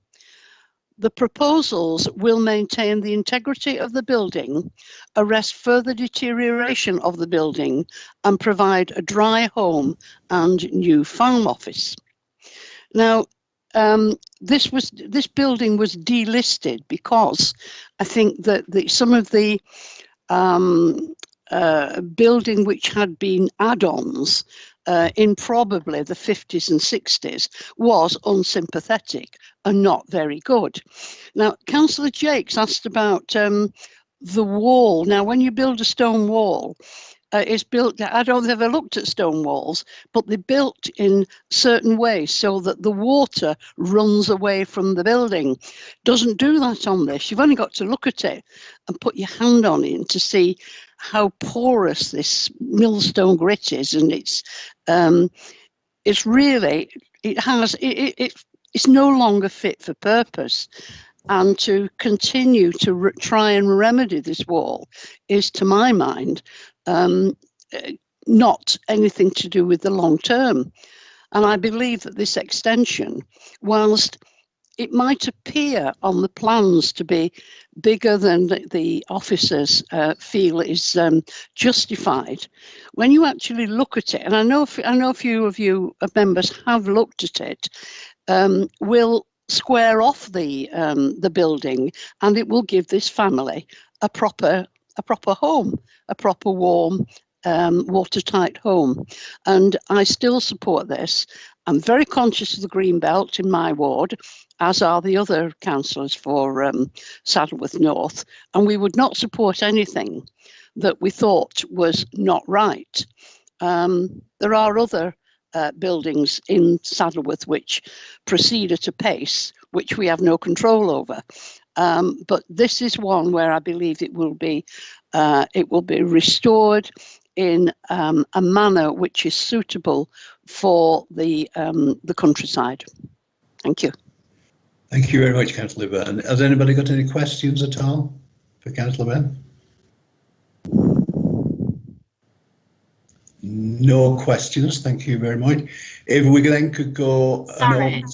The proposals will maintain the integrity of the building, arrest further deterioration of the building, and provide a dry home and new farm office. Now, this building was delisted because I think that some of the building which had been add-ons in probably the 50s and 60s was unsympathetic and not very good. Now, Councillor Jakes asked about the wall. Now, when you build a stone wall, it's built, I don't ever looked at stone walls, but they're built in certain ways so that the water runs away from the building. Doesn't do that on this. You've only got to look at it and put your hand on it to see how porous this millstone grit is, and it's really, it's no longer fit for purpose. And to continue to try and remedy this wall is, to my mind, not anything to do with the long term. And I believe that this extension, whilst it might appear on the plans to be bigger than the officers feel is justified, when you actually look at it, and I know a few of you members have looked at it, will square off the building, and it will give this family a proper home, a proper warm, watertight home. And I still support this. I'm very conscious of the green belt in my ward, as are the other councillors for Saddleworth North, and we would not support anything that we thought was not right. There are other buildings in Saddleworth which proceed at a pace which we have no control over. But this is one where I believe it will be restored in a manner which is suitable for the countryside. Thank you. Thank you very much, Councillor Byrne. Has anybody got any questions at all for Councillor Byrne? No questions. Thank you very much. If we then could go. Sorry,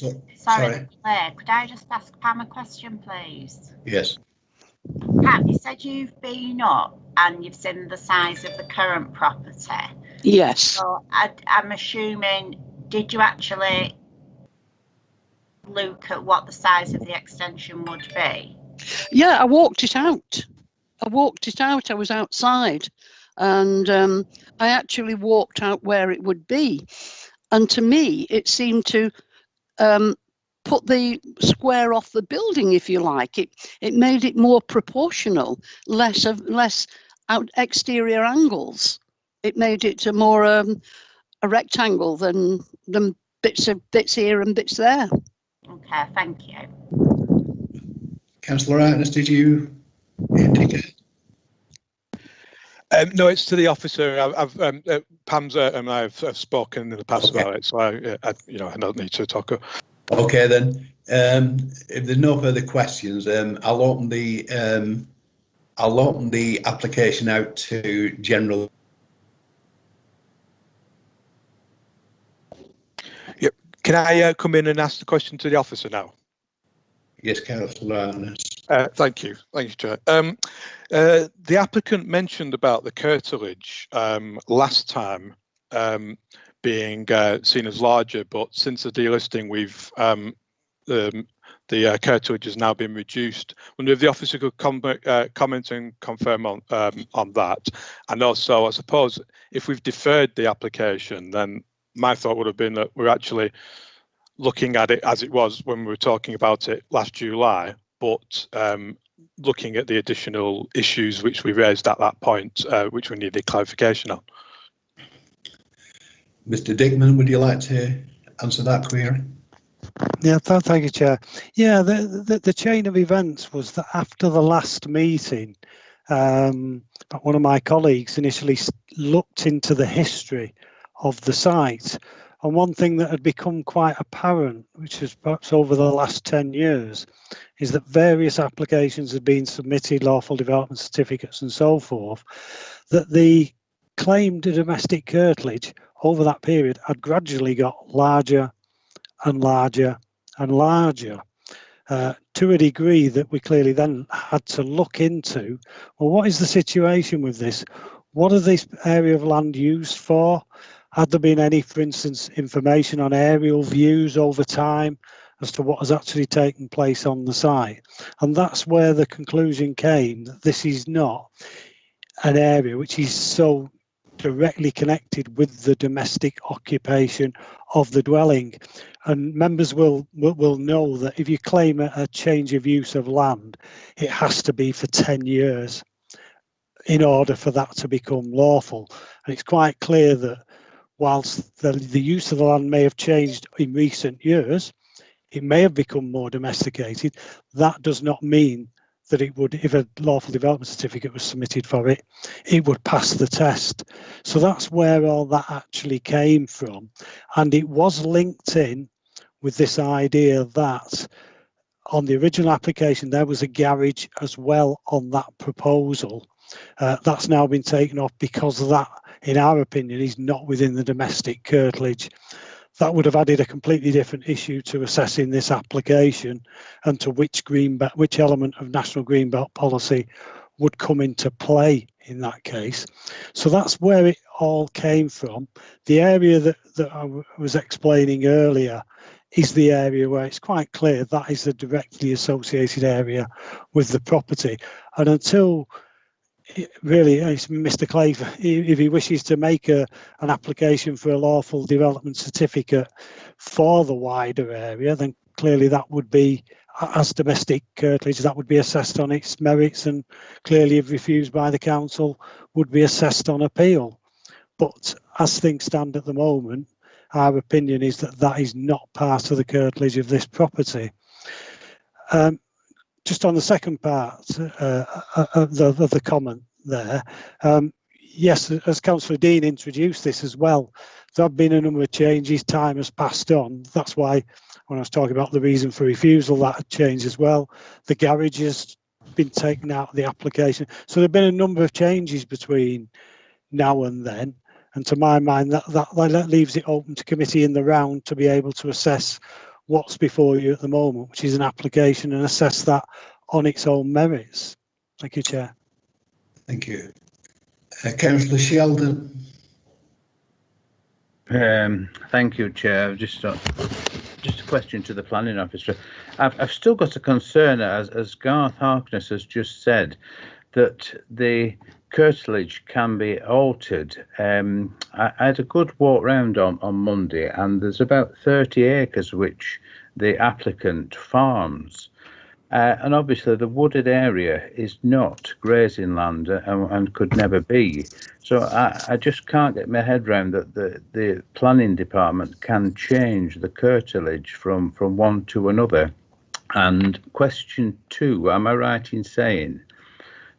Claire, could I just ask Pam a question, please? Yes. Pam, you said you've been up and you've seen the size of the current property. Yes. So I'm assuming, did you actually look at what the size of the extension would be? Yeah, I walked it out. I was outside, and I actually walked out where it would be. And to me, it seemed to put the square off the building, if you like. It made it more proportional, less out exterior angles. It made it a more a rectangle than bits here and bits there. Okay, thank you. Councillor Harkness, did you indicate? No, it's to the officer. Pam's and I have spoken in the past about it, so I don't need to talk. Okay then. If there's no further questions, I'll open the application out to general. Yep. Can I come in and ask the question to the officer now? Yes, Councillor Harkness. Thank you, Chair. The applicant mentioned about the curtilage last time being seen as larger, but since the delisting, we've the curtilage has now been reduced. I wonder if the officer could comment and confirm on that. And also, I suppose if we've deferred the application, then my thought would have been that we're actually looking at it as it was when we were talking about it last July, but looking at the additional issues which we raised at that point, which we needed clarification on. Mr. Dickman, would you like to answer that query? Yeah, thank you, Chair. Yeah, the chain of events was that after the last meeting, one of my colleagues initially looked into the history of the site. And one thing that had become quite apparent, which is perhaps over the last 10 years, is that various applications had been submitted, lawful development certificates and so forth, that the claimed domestic curtilage over that period had gradually got larger and larger and larger, to a degree that we clearly then had to look into, well, what is the situation with this? What is this area of land used for? Had there been any, for instance, information on aerial views over time as to what has actually taken place on the site? And that's where the conclusion came that this is not an area which is so directly connected with the domestic occupation of the dwelling. And members will know that if you claim a change of use of land, it has to be for 10 years in order for that to become lawful. And it's quite clear that whilst the use of the land may have changed in recent years, it may have become more domesticated, that does not mean that it would, if a lawful development certificate was submitted for it, it would pass the test. So that's where all that actually came from. And it was linked in with this idea that on the original application, there was a garage as well on that proposal. That's now been taken off because that, in our opinion, is not within the domestic curtilage. That would have added a completely different issue to assessing this application and to which element of National Green Belt policy would come into play in that case. So that's where it all came from. The area that I was explaining earlier is the area where it's quite clear that is the directly associated area with the property. And until really, it's Mr. Clay, if he wishes to make an application for a lawful development certificate for the wider area, then clearly that would be, as domestic curtilage, that would be assessed on its merits, and clearly if refused by the council would be assessed on appeal. But as things stand at the moment, our opinion is that that is not part of the curtilage of this property. Just on the second part of the comment there, yes, as Councillor Dean introduced this as well, there have been a number of changes, time has passed on. That's why when I was talking about the reason for refusal, that had changed as well. The garage has been taken out of the application. So there have been a number of changes between now and then. And to my mind, that leaves it open to committee in the round to be able to assess what's before you at the moment, which is an application, and assess that on its own merits. Thank you, Chair. Thank you. Councillor Sheldon. Thank you, Chair. Just a question to the planning officer. I've still got a concern, as Garth Harkness has just said, that the curtilage can be altered. I had a good walk round on Monday, and there's about 30 acres which the applicant farms. And obviously the wooded area is not grazing land and could never be. So I just can't get my head around that the planning department can change the curtilage from one to another. And question 2, am I right in saying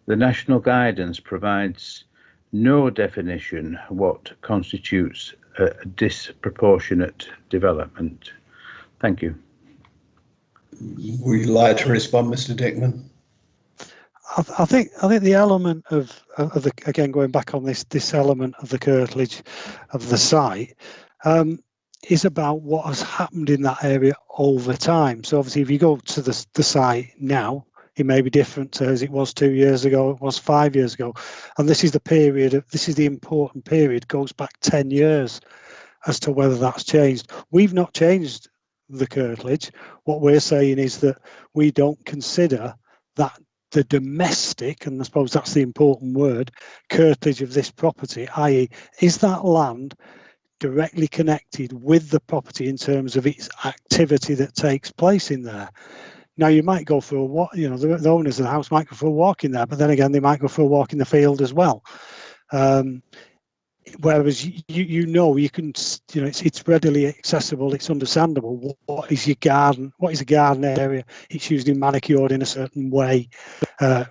the national guidance provides no definition what constitutes a disproportionate development? Thank you. Would you like to respond, Mr. Dickman? I think the element of the, again, going back on this element of the curtilage of the site is about what has happened in that area over time. So obviously, if you go to the site now, it may be different to as it was 2 years ago, it was 5 years ago, and this is the period. This is the important period. Goes back 10 years as to whether that's changed. We've not changed the curtilage. What we're saying is that we don't consider that the domestic, and I suppose that's the important word, curtilage of this property, i.e. is that land directly connected with the property in terms of its activity that takes place in there. Now you might go for a walk, you know, the owners of the house might go for a walk in there, but then again they might go for a walk in the field as well. Whereas you can, you know, it's readily accessible, it's understandable. What is your garden? What is a garden area? It's usually manicured in a certain way.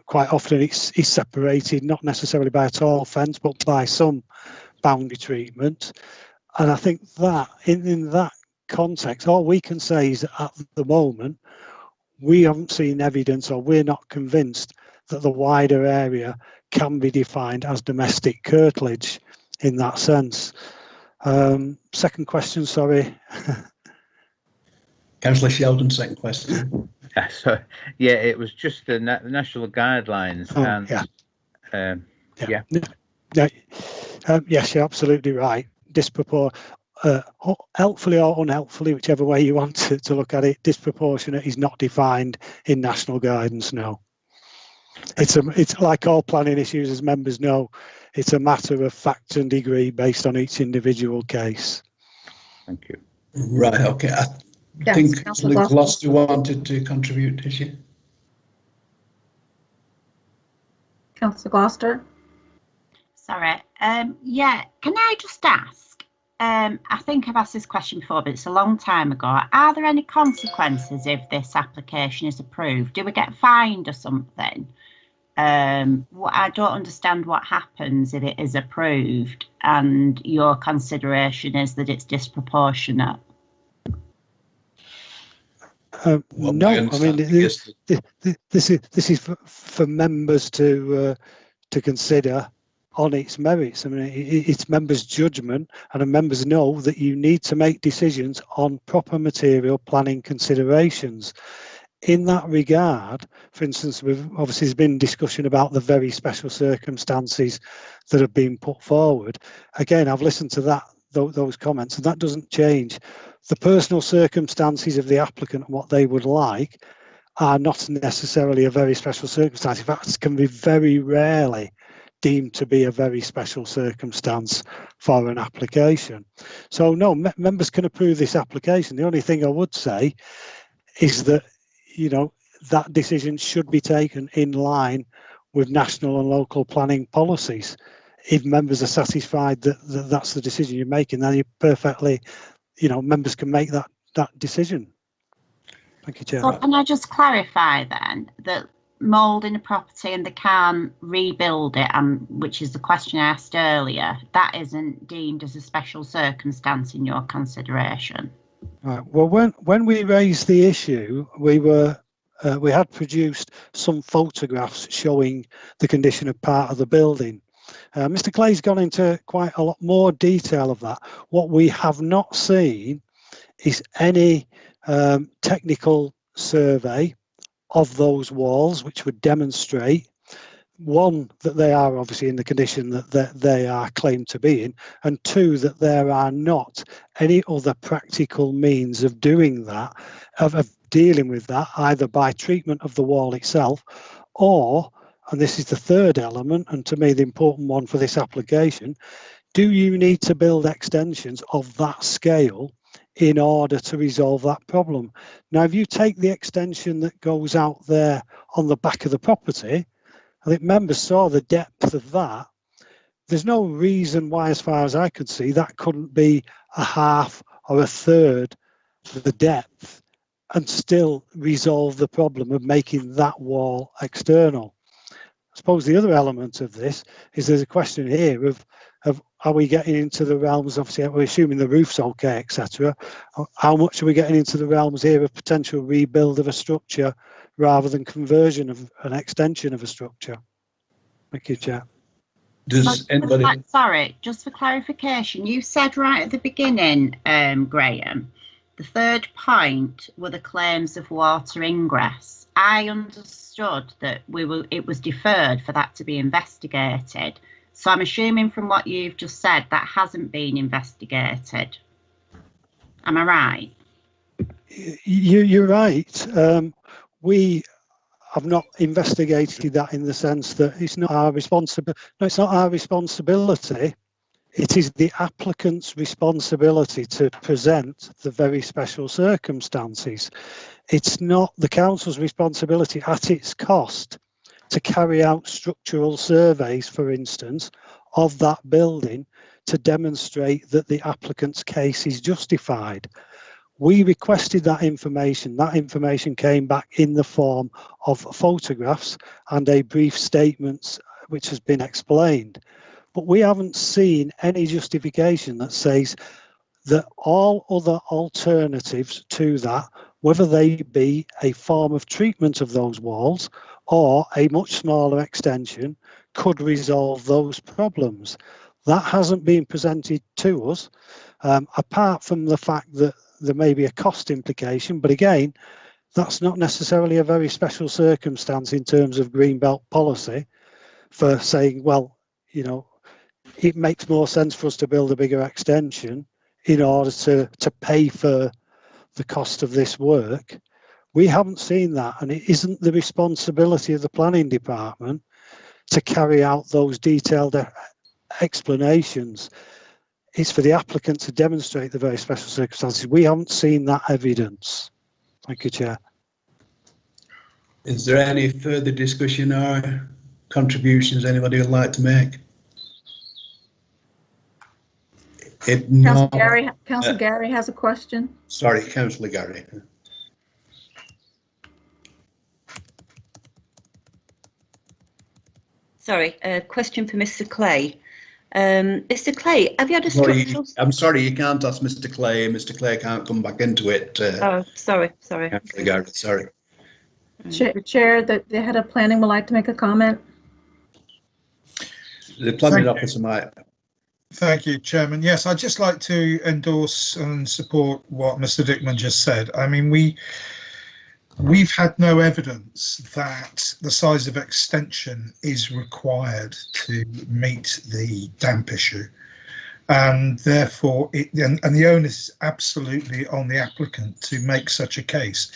Quite often it's separated, not necessarily by a tall fence, but by some boundary treatment. And I think that in that context, all we can say is that at the moment, we haven't seen evidence, or we're not convinced that the wider area can be defined as domestic curtilage in that sense. Second question, sorry. Councillor Sheldon, second question. Yeah, it was just the national guidelines. Oh, and yes, you're absolutely right. Helpfully or unhelpfully, whichever way you want to look at it, disproportionate is not defined in national guidance, no. It's like all planning issues, as members know, it's a matter of fact and degree based on each individual case. Thank you. Right, okay. I think Councillor Gloucester wanted to contribute, did she? Councillor Gloucester? Sorry. Yeah, can I just ask, I think I've asked this question before, but it's a long time ago. Are there any consequences if this application is approved? Do we get fined or something? I don't understand what happens if it is approved and your consideration is that it's disproportionate. No, I mean this is for members to consider on its merits. I mean, it's members' judgment, and members know that you need to make decisions on proper material planning considerations. In that regard, for instance, there's been discussion about the very special circumstances that have been put forward. Again, I've listened to those comments, and that doesn't change. The personal circumstances of the applicant and what they would like are not necessarily a very special circumstance. In fact, can be very rarely deemed to be a very special circumstance for an application. So no, members can approve this application. The only thing I would say is that, you know, that decision should be taken in line with national and local planning policies. If members are satisfied that that's the decision you're making, then you perfectly, you know, members can make that decision. Thank you, Chair. So can I just clarify then that mould in a property and they can't rebuild it, and which is the question I asked earlier, that isn't deemed as a special circumstance in your consideration? Right. Well, when we raised the issue, we had produced some photographs showing the condition of part of the building. Mr. Clay's gone into quite a lot more detail of that. What we have not seen is any technical survey of those walls, which would demonstrate, one, that they are obviously in the condition that they are claimed to be in, and two, that there are not any other practical means of doing that, of dealing with that, either by treatment of the wall itself, or, and this is the third element, and to me the important one for this application, do you need to build extensions of that scale in order to resolve that problem? Now, if you take the extension that goes out there on the back of the property, I think members saw the depth of that. There's no reason why, as far as I could see, that couldn't be a half or a third of the depth and still resolve the problem of making that wall external. I suppose the other element of this is there's a question here of are we getting into the realms, obviously we're assuming the roof's okay, etc. How much are we getting into the realms here of potential rebuild of a structure rather than conversion of an extension of a structure? Thank you, Chair. Does anybody... Sorry, just for clarification, you said right at the beginning, Graham, the third point were the claims of water ingress. I understood that it was deferred for that to be investigated. So I'm assuming from what you've just said that hasn't been investigated. Am I right? You're right. We have not investigated that in the sense that it's not our responsibility. No, it's not our responsibility. It is the applicant's responsibility to present the very special circumstances. It's not the council's responsibility at its cost to carry out structural surveys, for instance, of that building to demonstrate that the applicant's case is justified. We requested that information. That information came back in the form of photographs and a brief statement which has been explained. But we haven't seen any justification that says that all other alternatives to that, whether they be a form of treatment of those walls or a much smaller extension, could resolve those problems. That hasn't been presented to us, apart from the fact that there may be a cost implication, but again, that's not necessarily a very special circumstance in terms of Greenbelt policy for saying, well, you know, it makes more sense for us to build a bigger extension in order to pay for the cost of this work. We haven't seen that, and it isn't the responsibility of the planning department to carry out those detailed explanations. It's for the applicant to demonstrate the very special circumstances. We haven't seen that evidence. Thank you, Chair. Is there any further discussion or contributions anybody would like to make? Councillor Gary has a question. Sorry, Councillor Gary. Sorry, a question for Mr. Clay. Mr. Clay, have you had a structural... I'm sorry, you can't ask Mr. Clay. Mr. Clay can't come back into it. Oh, sorry. Councillor Gary, sorry. Chair, the head of planning would like to make a comment. The planning officer might. Thank you, Chairman. Yes, I'd just like to endorse and support what Mr. Dickman just said. I mean, we've had no evidence that the size of extension is required to meet the damp issue, and therefore the onus is absolutely on the applicant to make such a case.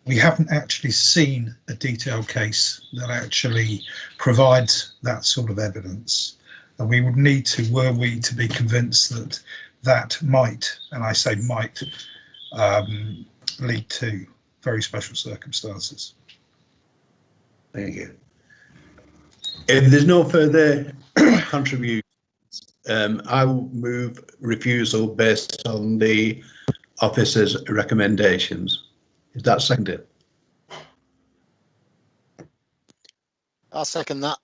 We haven't actually seen a detailed case that actually provides that sort of evidence. And we would need to, were we to be convinced that that might, and I say might, lead to very special circumstances. Thank you. If there's no further contributions, I will move refusal based on the officer's recommendations. Is that seconded? I'll second that.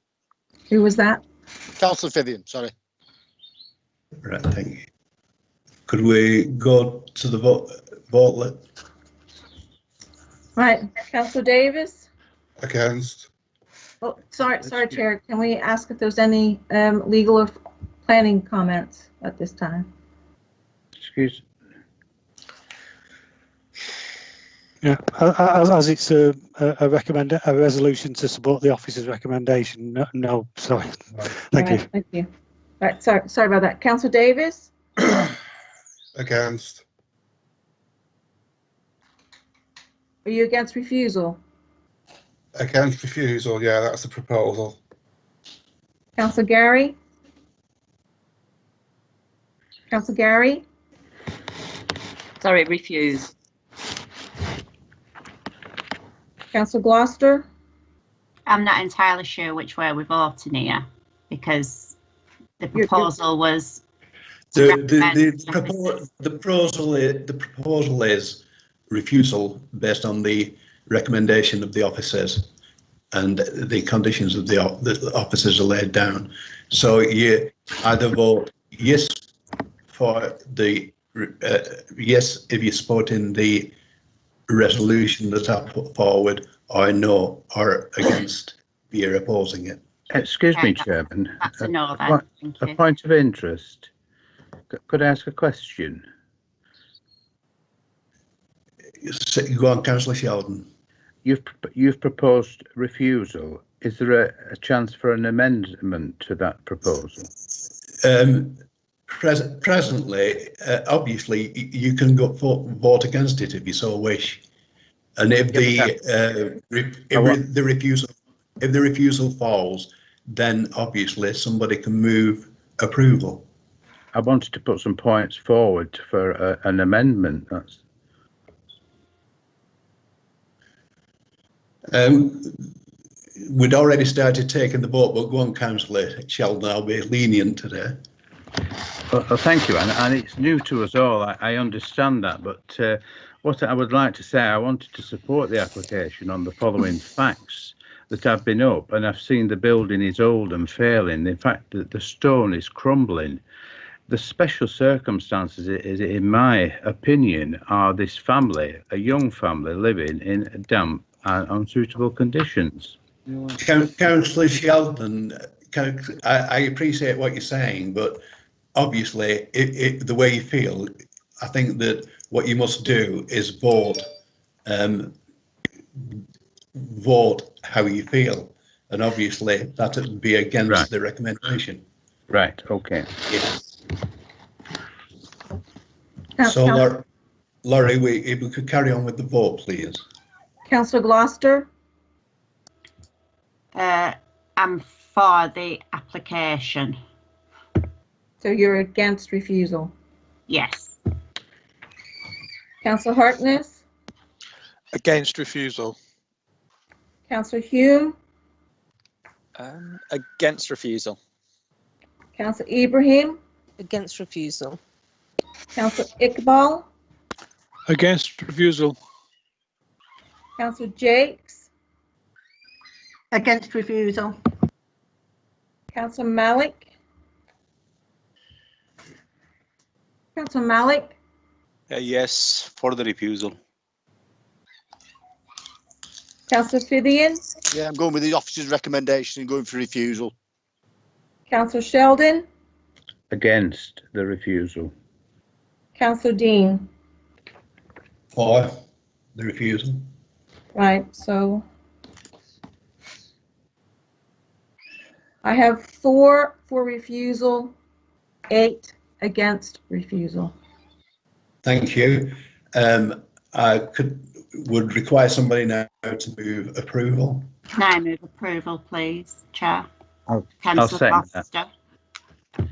Who was that? Councillor Fithian, sorry. Right, thank you. Could we go to the vote? Right, Councillor Davis? Against. Oh, sorry, Chair. Can we ask if there's any legal or planning comments at this time? Excuse. Yeah, as it's a resolution to support the officer's recommendation. No, sorry. Thank you. Thank you. Right, sorry about that. Councillor Davis? Against. Are you against refusal? Against refusal, yeah, that's the proposal. Councillor Gary? Councillor Gary? Sorry, refuse. Councillor Gloucester? I'm not entirely sure which way we're voting here, because the proposal was... The proposal is refusal based on the recommendation of the officers and the conditions of the officers are laid down. So you either vote yes for the yes if you're supporting the resolution that I put forward, or no, or against if you're opposing it. Excuse me, Chairman. That's a no then. Thank you. A point of interest. Could I ask a question? Go on, Councillor Sheldon. You've proposed refusal. Is there a chance for an amendment to that proposal? Presently, obviously, you can go vote against it if you so wish, and if the refusal falls, then obviously somebody can move approval. I wanted to put some points forward for an amendment. That's. We'd already started taking the vote, but go on, Councillor Sheldon, I'll be lenient today. Well, thank you, and it's new to us all. I understand that, but what I would like to say, I wanted to support the application on the following facts. That I've been up and I've seen the building is old and failing. In fact, the stone is crumbling. The special circumstances, in my opinion, are this family, a young family, living in damp and unsuitable conditions. Councillor Sheldon, I appreciate what you're saying, but obviously, the way you feel, I think that what you must do is vote how you feel, and obviously that would be against the recommendation. Right. Okay. Yeah. So, Laurie, if we could carry on with the vote, please. Councillor Gloucester? I'm for the application. So you're against refusal? Yes. Councillor Hartness? Against refusal. Councillor Hume? Against refusal. Councillor Ibrahim? Against refusal. Councillor Iqbal? Against refusal. Councillor Jakes? Against refusal. Councillor Malik? Councillor Malik? Yes, for the refusal. Councillor Fithian? Yeah, I'm going with the officer's recommendation and going for refusal. Councillor Sheldon? Against the refusal. Councillor Dean? For the refusal. Right, so I have 4 for refusal, 8 against refusal. Thank you. I would require somebody now to move approval. Can I move approval, please, Chair? I'll Councillor second Gloucester. that.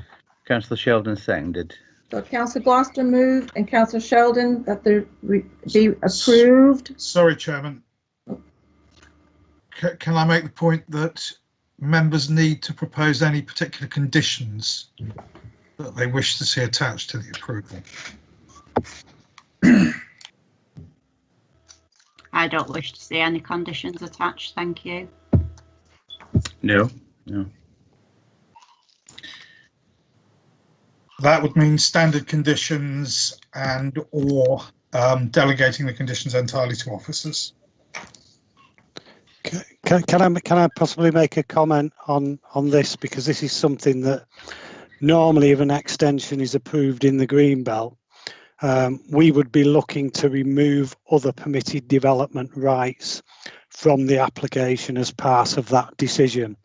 Councillor Sheldon seconded. So Councillor Gloucester moved and Councillor Sheldon that there be approved. Sorry, Chairman. Can I make the point that members need to propose any particular conditions that they wish to see attached to the approval? I don't wish to see any conditions attached, thank you. No. That would mean standard conditions and or delegating the conditions entirely to officers. Can I possibly make a comment on this, because this is something that normally if an extension is approved in the Greenbelt, we would be looking to remove other permitted development rights from the application as part of that decision.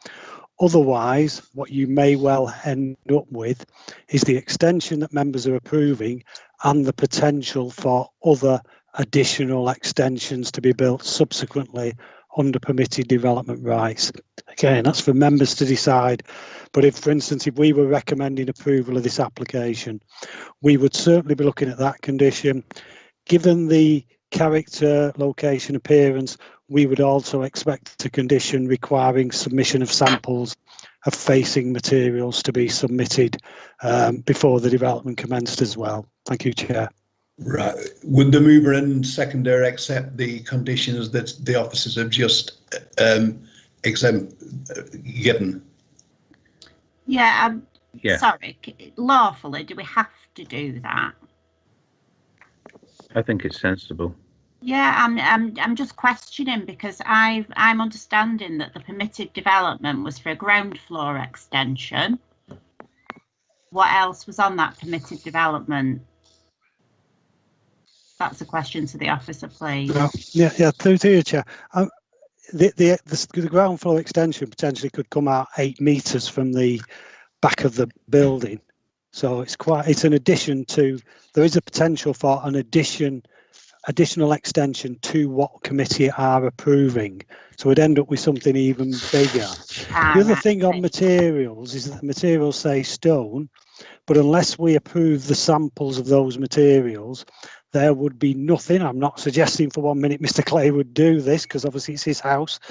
Otherwise, what you may well end up with is the extension that members are approving and the potential for other additional extensions to be built subsequently under permitted development rights. Again, that's for members to decide. But if, for instance, if we were recommending approval of this application, we would certainly be looking at that condition. Given the character, location, appearance, we would also expect a condition requiring submission of samples of facing materials to be submitted before the development commenced as well. Thank you, Chair. Right. Would the mover and seconder accept the conditions that the officers have just given? Yeah, Yeah. sorry, lawfully, do we have to do that? I think it's sensible. Yeah, I'm just questioning because I'm understanding that the permitted development was for a ground floor extension. What else was on that permitted development? That's a question to the officer, please. Yeah, through to you, Chair. The ground floor extension potentially could come out 8 metres from the back of the building, so it's an addition to. There is a potential for an additional extension to what committee are approving, so we'd end up with something even bigger. The other thing on materials is that the materials say stone, but unless we approve the samples of those materials, there would be nothing. I'm not suggesting for 1 minute Mr. Clay would do this, because obviously it's his house,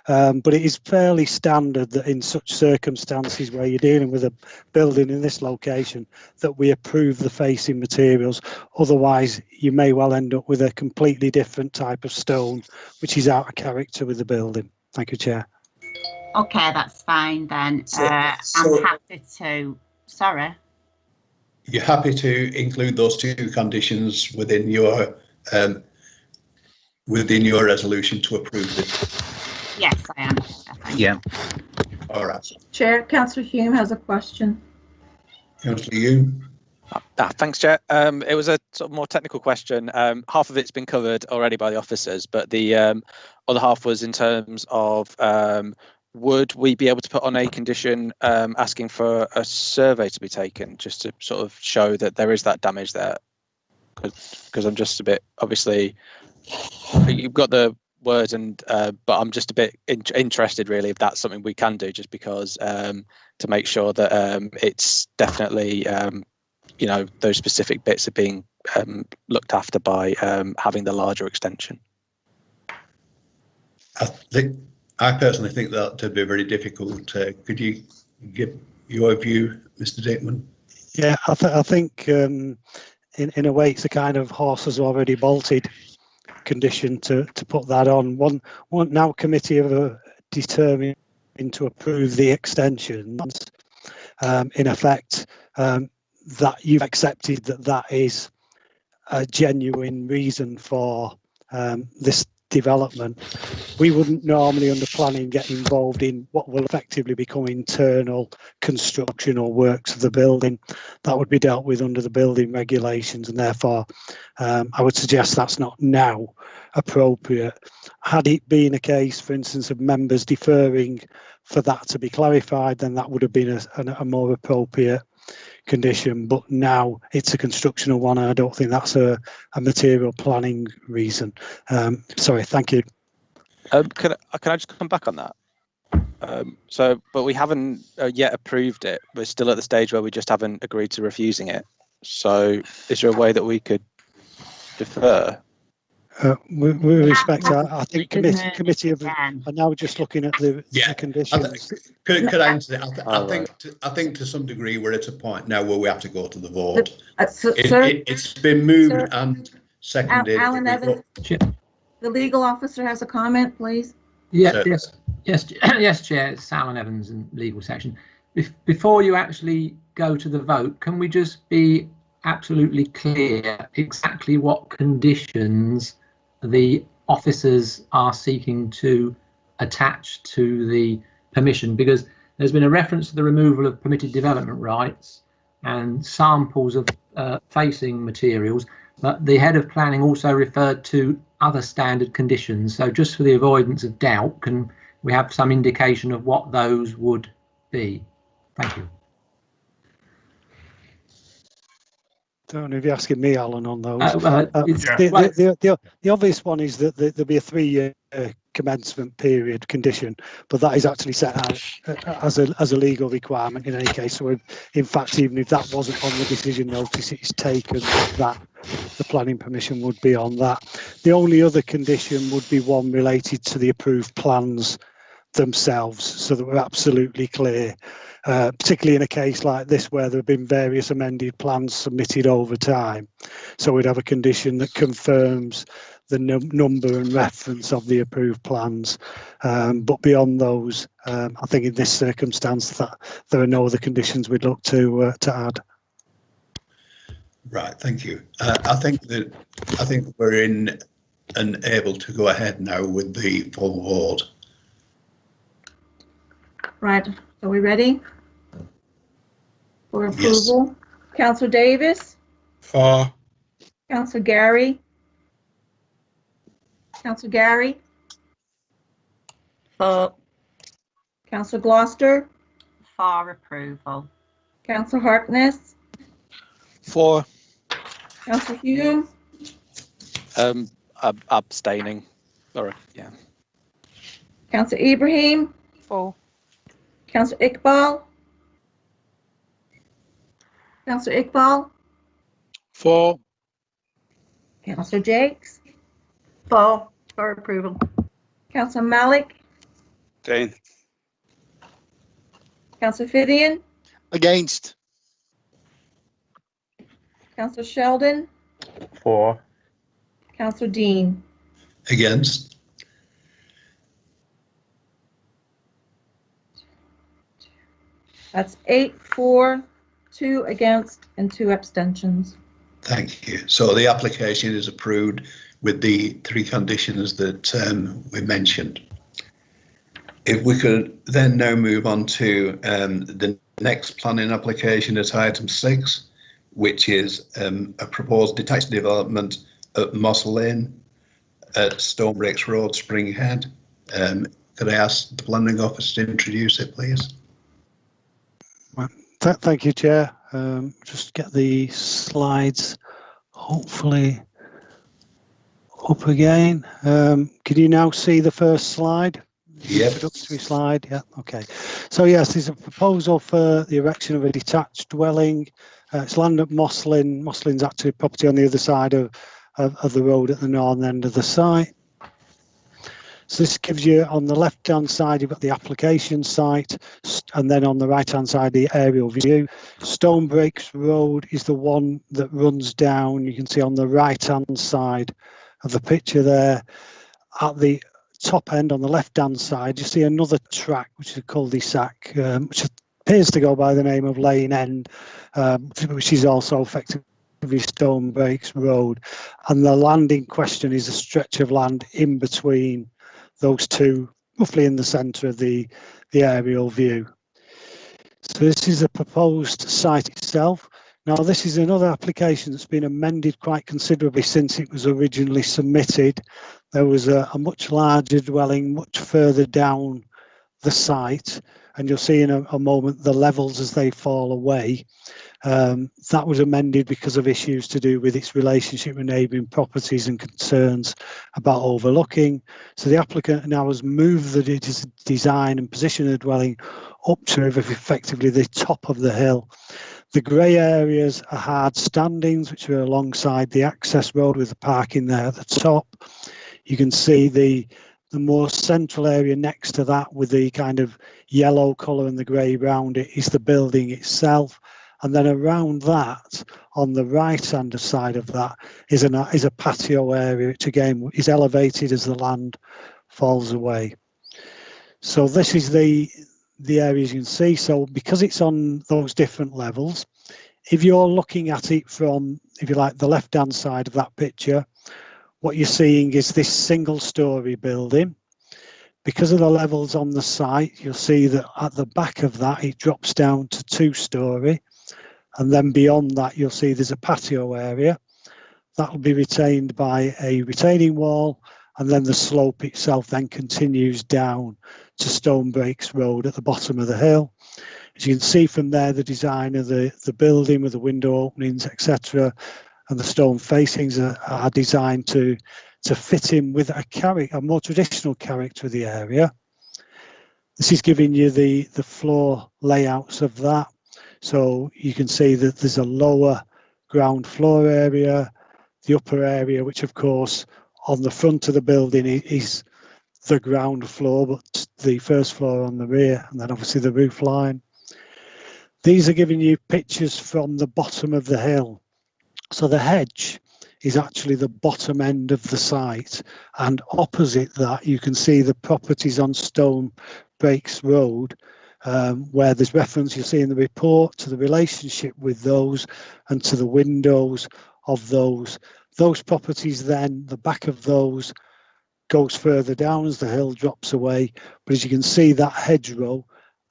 but it is fairly standard that in such circumstances where you're dealing with a building in this location, that we approve the facing materials. Otherwise, you may well end up with a completely different type of stone, which is out of character with the building. Thank you, Chair. Okay, that's fine then. I'm happy to. Sorry. You're happy to include those 2 conditions within your resolution to approve this? Yes, I am. Yeah. All right. Chair, Councillor Hume has a question. Councillor Hume. Thanks, Chair. It was a sort of more technical question. Half of it's been covered already by the officers, but the other half was in terms of would we be able to put on a condition asking for a survey to be taken, just to sort of show that there is that damage there? Because I'm just a bit, obviously, you've got the words, and but I'm just a bit interested, really, if that's something we can do, just because to make sure that it's definitely, you know, those specific bits are being looked after by having the larger extension. I personally think that to be very difficult. Could you give your view, Mr. Dickman? Yeah, I think in a way it's a kind of horse has already bolted condition to put that on. One now committee have determined to approve the extensions. In effect, that you've accepted that is a genuine reason for this development. We wouldn't normally under planning get involved in what will effectively become internal construction or works of the building. That would be dealt with under the building regulations, and therefore I would suggest that's not now appropriate. Had it been a case, for instance, of members deferring for that to be clarified, then that would have been a more appropriate condition, but now it's a constructional one, and I don't think that's a material planning reason. Sorry, thank you. Can I just come back on that? But we haven't yet approved it. We're still at the stage where we just haven't agreed to refusing it. So is there a way that we could defer? With respect, I think committee are now just looking at the conditions. Could I answer that? I think to some degree we're at a point now where we have to go to the vote. It's been moved and seconded. Alan Evans, the legal officer has a comment, please. Yes, Chair. It's Alan Evans in legal section. Before you actually go to the vote, can we just be absolutely clear exactly what conditions the officers are seeking to attach to the permission? Because there's been a reference to the removal of permitted development rights and samples of facing materials, but the head of planning also referred to other standard conditions. So just for the avoidance of doubt, can we have some indication of what those would be? Thank you. Don't know if you're asking me, Alan, on those. The obvious one is that there'll be a 3-year commencement period condition, but that is actually set out as a legal requirement in any case. So in fact, even if that wasn't on the decision notice, it's taken that the planning permission would be on that. The only other condition would be one related to the approved plans themselves, so that we're absolutely clear. particularly in a case like this where there have been various amended plans submitted over time. So we'd have a condition that confirms the number and reference of the approved plans. But beyond those, I think in this circumstance that there are no other conditions we'd look to add. Right, thank you. I think we're in and able to go ahead now with the full vote. Right, are we ready for approval? Yes. Councillor Davis? For. Councillor Gary? Councillor Gary? For. Councillor Gloucester? For approval. Councillor Harkness? For. Councillor Hume? Abstaining. Sorry, yeah. Councillor Ibrahim? For. Councillor Iqbal? Councillor Iqbal? For. Councillor Jakes? For approval. Councillor Malik? Abstain. Councillor Fidian? Against. Councillor Sheldon? For. Councillor Dean? Against. That's 8 for, 2 against, and 2 abstentions. Thank you. So the application is approved with the 3 conditions that we mentioned. If we could then now move on to the next planning application at item 6, which is a proposed detached development at Moss Lane at Stonebreaks Road, Spring Head. Could I ask the planning officer to introduce it, please? Thank you, Chair. Just get the slides hopefully up again. Can you now see the first slide? Yep. Introductory slide. Yeah. Okay. So yes, there's a proposal for the erection of a detached dwelling. It's land at Moss Lane. Moss Lane's actually a property on the other side of the road at the northern end of the site. So this gives you, on the left-hand side, you've got the application site, and then on the right-hand side, the aerial view. Stonebreaks Road is the one that runs down. You can see on the right-hand side of the picture there. At the top end, on the left-hand side, you see another track, which is a cul-de-sac, which appears to go by the name of Lane End, which is also effectively Stonebreaks Road. And the land in question is a stretch of land in between those two, roughly in the centre of the aerial view. So this is a proposed site itself. Now this is another application that's been amended quite considerably since it was originally submitted. There was a much larger dwelling much further down the site, and you'll see in a moment the levels as they fall away. That was amended because of issues to do with its relationship with neighbouring properties and concerns about overlooking. So the applicant now has moved the design and position of the dwelling up to effectively the top of the hill. The grey areas are hard standings, which are alongside the access road with the parking there at the top. You can see the more central area next to that with the kind of yellow colour and the grey around it is the building itself. And then around that, on the right-hand side of that, is a patio area, which again is elevated as the land falls away. So this is the areas you can see. So because it's on those different levels, if you're looking at it from, if you like, the left-hand side of that picture, what you're seeing is this single-storey building. Because of the levels on the site, you'll see that at the back of that, it drops down to 2-storey. And then beyond that, you'll see there's a patio area. That will be retained by a retaining wall, and then the slope itself then continues down to Stonebreaks Road at the bottom of the hill. As you can see from there, the design of the building with the window openings, etc., and the stone facings are designed to fit in with a more traditional character of the area. This is giving you the floor layouts of that. So you can see that there's a lower ground floor area, the upper area, which of course on the front of the building is the ground floor, but the first floor on the rear, and then obviously the roof line. These are giving you pictures from the bottom of the hill. So the hedge is actually the bottom end of the site, and opposite that you can see the properties on Stone Breaks Road, where there's reference, you'll see in the report, to the relationship with those and to the windows of those. Those properties then, the back of those goes further down as the hill drops away, but as you can see, that hedgerow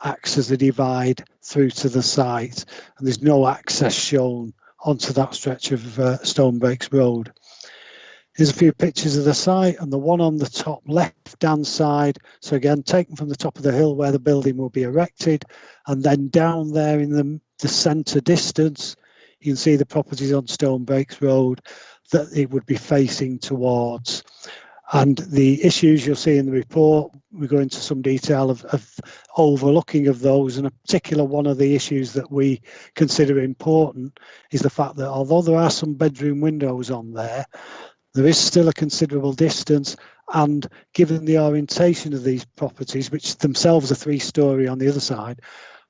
acts as a divide through to the site, and there's no access shown onto that stretch of Stone Breaks Road. Here's a few pictures of the site, and the one on the top left-hand side, so again taken from the top of the hill where the building will be erected, and then down there in the centre distance, you can see the properties on Stone Breaks Road that it would be facing towards. And the issues you'll see in the report, we go into some detail of overlooking of those, and a particular one of the issues that we consider important is the fact that although there are some bedroom windows on there, there is still a considerable distance, and given the orientation of these properties, which themselves are 3-storey on the other side,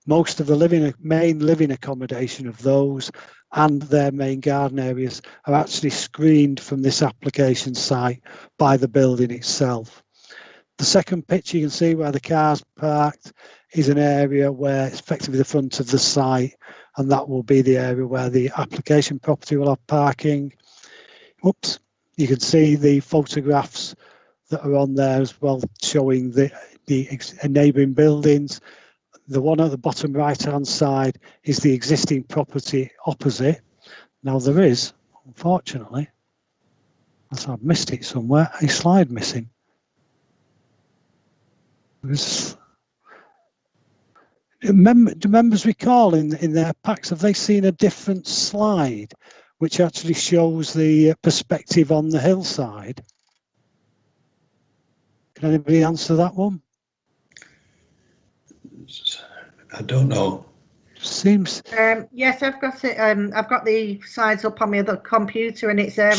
most of the main living accommodation of those and their main garden areas are actually screened from this application site by the building itself. The second picture you can see where the car's parked is an area where it's effectively the front of the site, and that will be the area where the application property will have parking. Oops, you can see the photographs that are on there as well, showing the neighbouring buildings. The one at the bottom right-hand side is the existing property opposite. Now there is, unfortunately, as I've missed it somewhere, a slide missing. Do members recall in their packs, have they seen a different slide which actually shows the perspective on the hillside? Can anybody answer that one? I don't know. Seems. Yes, I've got it. I've got the slides up on my other computer, and it's there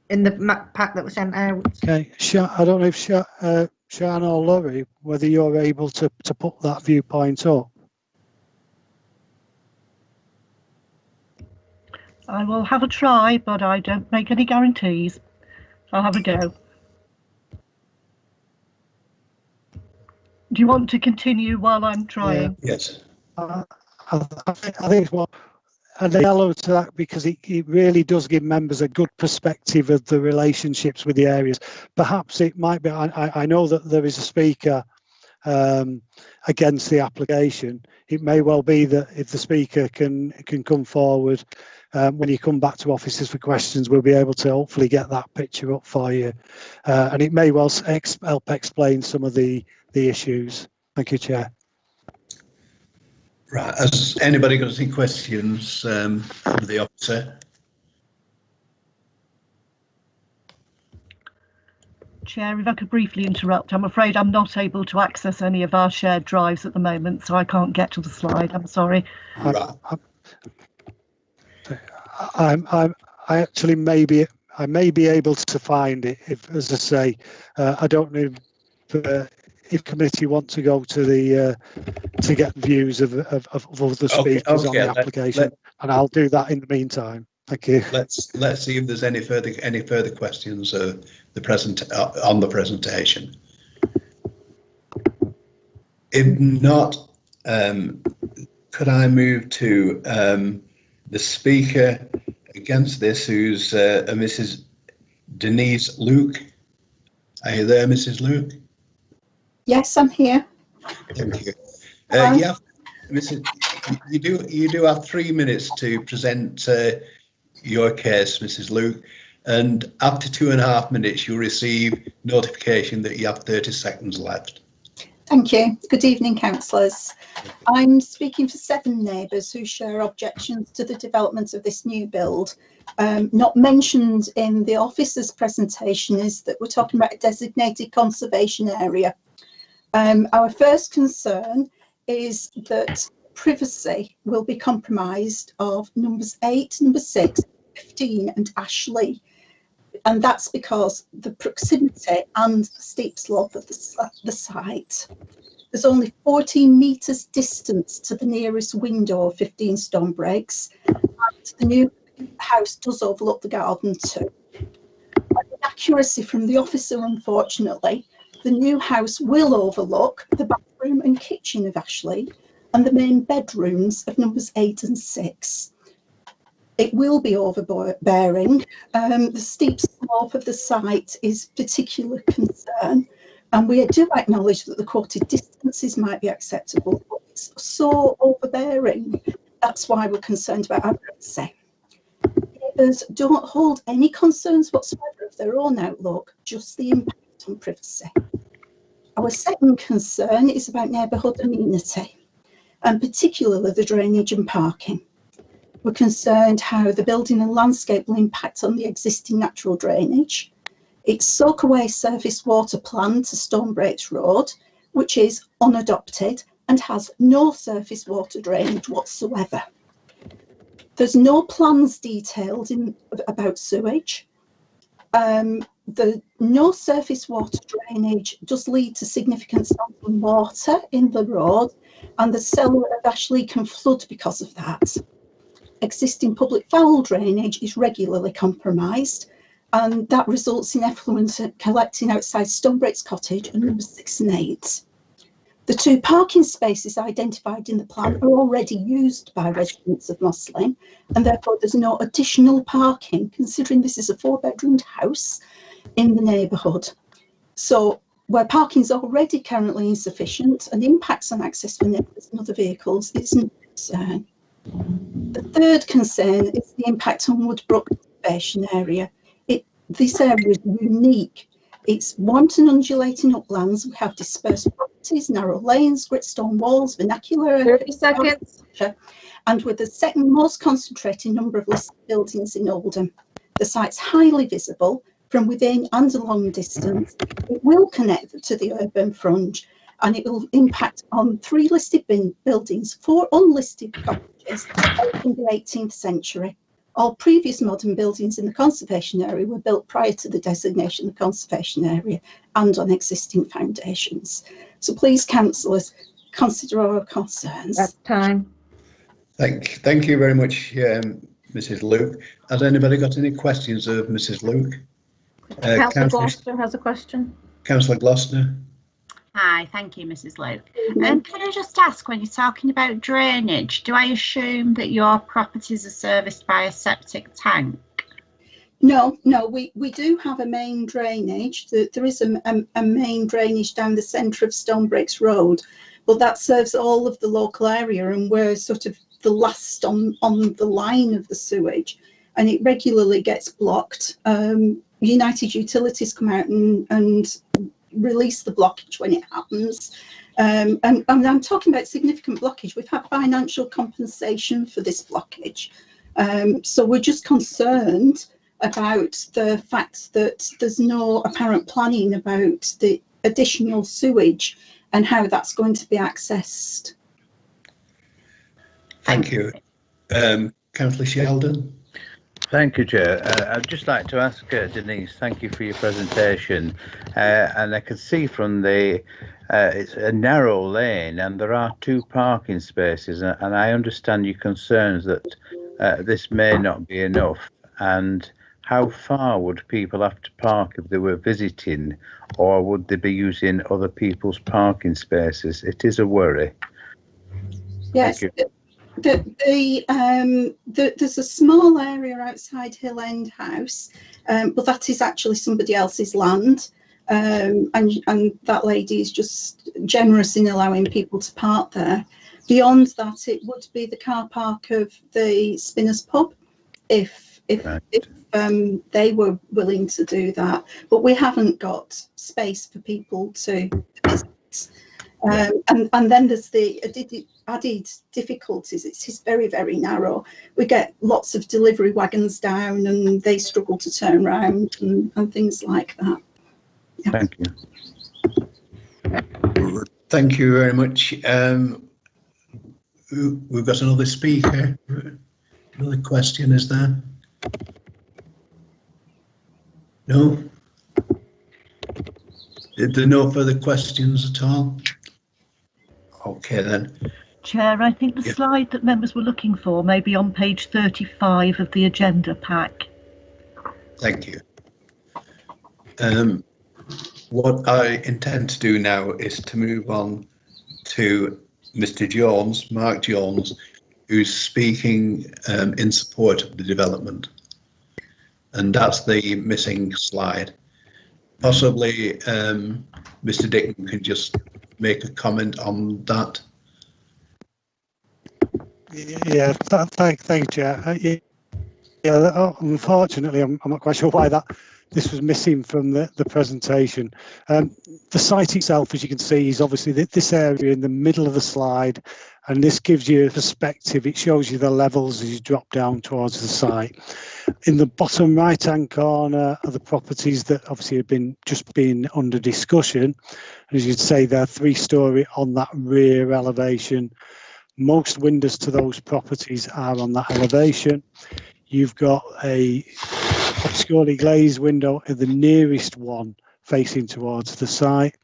in the map pack that was sent out. Okay, I don't know if Sian or Laurie, whether you're able to put that viewpoint up. I will have a try, but I don't make any guarantees. I'll have a go. Do you want to continue while I'm trying? Yes. I think it's what a yellow to that, because it really does give members a good perspective of the relationships with the areas. Perhaps it might be, I know that there is a speaker against the application. It may well be that if the speaker can come forward when you come back to offices for questions, we'll be able to hopefully get that picture up for you, and it may well help explain some of the issues. Thank you, Chair. Right, has anybody got any questions for the officer? Chair, if I could briefly interrupt, I'm afraid I'm not able to access any of our shared drives at the moment, so I can't get to the slide. I'm sorry. Right. I actually may be able to find it, if, as I say, I don't know if committee want to go to the to get views of other speakers on the application, and I'll do that in the meantime. Thank you. Let's see if there's any further questions on the presentation. If not, could I move to the speaker against this, who's Mrs. Denise Luke? Are you there, Mrs. Luke? Yes, I'm here. Thank you. Yeah, Mrs. You do have 3 minutes to present your case, Mrs. Luke, and after 2.5 minutes, you'll receive notification that you have 30 seconds left. Thank you. Good evening, councillors. I'm speaking for 7 neighbours who share objections to the development of this new build. Not mentioned in the officer's presentation is that we're talking about a designated conservation area. Our first concern is that privacy will be compromised of numbers 8, number 6, 15 and Ashley. And that's because the proximity and the steep slope of the site. There's only 14 metres distance to the nearest window of 15 stone breaks. And the new house does overlook the garden too. Inaccuracy from the officer, unfortunately. The new house will overlook the bathroom and kitchen of Ashley and the main bedrooms of numbers 8 and 6. It will be overbearing. The steep slope of the site is particular concern, and we do acknowledge that the quoted distances might be acceptable, but it's so overbearing. That's why we're concerned about accuracy. Neighbours don't hold any concerns whatsoever of their own outlook, just the impact on privacy. Our second concern is about neighbourhood amenity, and particularly the drainage and parking. We're concerned how the building and landscape will impact on the existing natural drainage. It's soak-away surface water plan to Stonebreaks Road, which is unadopted and has no surface water drainage whatsoever. There's no plans detailed about sewage. The no surface water drainage does lead to significant standing water in the road, and the cellar of Ashley can flood because of that. Existing public foul drainage is regularly compromised, and that results in effluent collecting outside Stonebreaks Cottage and numbers 6 and 8. The 2 parking spaces identified in the plan are already used by residents of Moss Lane, and therefore there's no additional parking, considering this is a 4-bedroomed house in the neighbourhood. So where parking is already currently insufficient and impacts on access for neighbours and other vehicles, it's a concern. The third concern is the impact on Woodbrook Conservation Area. This area is unique. It's want and undulating uplands. We have dispersed properties, narrow lanes, grit stone walls, vernacular. 30 seconds. And with the second most concentrated number of listed buildings in Oldham. The site's highly visible from within and a long distance. It will connect to the urban fringe, and it will impact on 3 listed buildings, 4 unlisted cottages in the 18th century. All previous modern buildings in the conservation area were built prior to the designation of conservation area and on existing foundations. So please, councillors, consider our concerns. That's time. Thank you very much, Mrs. Luke. Has anybody got any questions of Mrs. Luke? Councillor Gloucester has a question. Councillor Gloucester. Hi, thank you, Mrs. Luke. Can I just ask, when you're talking about drainage, do I assume that your properties are serviced by a septic tank? No, we do have a main drainage. There is a main drainage down the centre of Stonebreaks Road, but that serves all of the local area, and we're sort of the last on the line of the sewage, and it regularly gets blocked. United Utilities come out and release the blockage when it happens. And I'm talking about significant blockage. We've had financial compensation for this blockage. So we're just concerned about the fact that there's no apparent planning about the additional sewage and how that's going to be accessed. Thank you. Councillor Sheldon. Thank you, Chair. I'd just like to ask Denise, thank you for your presentation. And I can see from it's a narrow lane and there are 2 parking spaces, and I understand your concerns that this may not be enough. And how far would people have to park if they were visiting, or would they be using other people's parking spaces? It is a worry. Yes. There's a small area outside Hill End House, but that is actually somebody else's land, and that lady is just generous in allowing people to park there. Beyond that, it would be the car park of the Spinners Pub, if they were willing to do that. But we haven't got space for people to visit. And then there's the added difficulties. It's very, very narrow. We get lots of delivery wagons down and they struggle to turn around and things like that. Yeah. Thank you. Thank you very much. We've got another speaker. Another question, is there? No? Are there no further questions at all? Okay then. Chair, I think the slide that members were looking for may be on page 35 of the agenda pack. Thank you. What I intend to do now is to move on to Mr. Jones, Mark Jones, who's speaking in support of the development. And that's the missing slide. Possibly Mr. Dickman can just make a comment on that. Yeah, thank you, Chair. Unfortunately, I'm not quite sure why this was missing from the presentation. The site itself, as you can see, is obviously this area in the middle of the slide, and this gives you a perspective. It shows you the levels as you drop down towards the site. In the bottom right-hand corner are the properties that obviously have just been under discussion. And as you'd say, they're 3-storey on that rear elevation. Most windows to those properties are on that elevation. You've got a obscurely glazed window at the nearest one facing towards the site.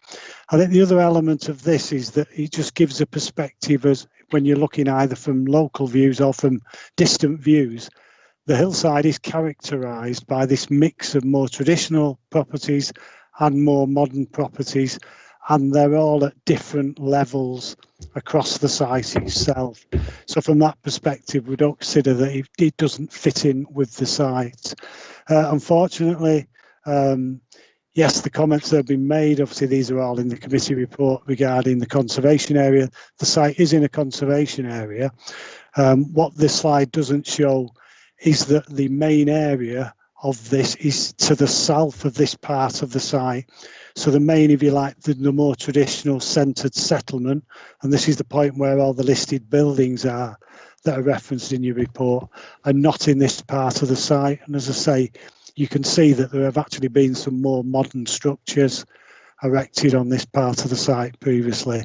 I think the other element of this is that it just gives a perspective as when you're looking either from local views or from distant views. The hillside is characterised by this mix of more traditional properties and more modern properties, and they're all at different levels across the site itself. So from that perspective, we don't consider that it doesn't fit in with the site. Unfortunately, yes, the comments that have been made, obviously these are all in the committee report regarding the conservation area. The site is in a conservation area. What this slide doesn't show is that the main area of this is to the south of this part of the site. So the main, if you like, the more traditional centred settlement, and this is the point where all the listed buildings are that are referenced in your report, are not in this part of the site. And as I say, you can see that there have actually been some more modern structures erected on this part of the site previously.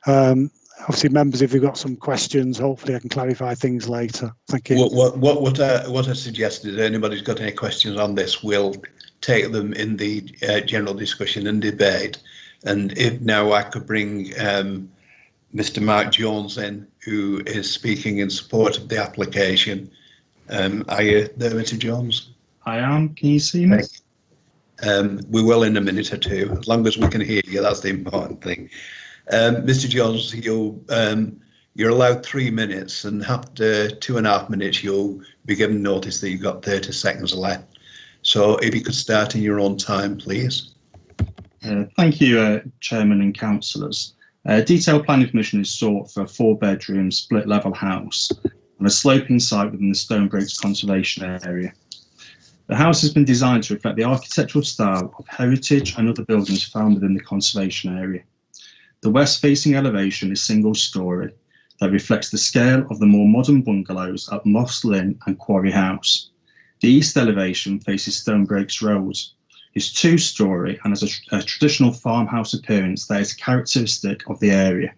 Obviously, members, if you've got some questions, hopefully I can clarify things later. Thank you. What I suggested, if anybody's got any questions on this, we'll take them in the general discussion and debate. And if now I could bring Mr. Mark Jones in, who is speaking in support of the application. Are you there, Mr. Jones? I am. Can you see me? We will in a minute or two. As long as we can hear you, that's the important thing. Mr. Jones, you're allowed 3 minutes, and after 2.5 minutes, you'll be given notice that you've got 30 seconds left. So if you could start in your own time, please. Thank you, Chairman and councillors. Detailed planning permission is sought for a 4-bedroom split-level house on a sloping site within the Stonebreaks Conservation Area. The house has been designed to reflect the architectural style of heritage and other buildings found within the conservation area. The west-facing elevation is single-storey that reflects the scale of the more modern bungalows at Moss Lynn and Quarry House. The east elevation faces Stonebreaks Road, is 2-storey and has a traditional farmhouse appearance that is characteristic of the area.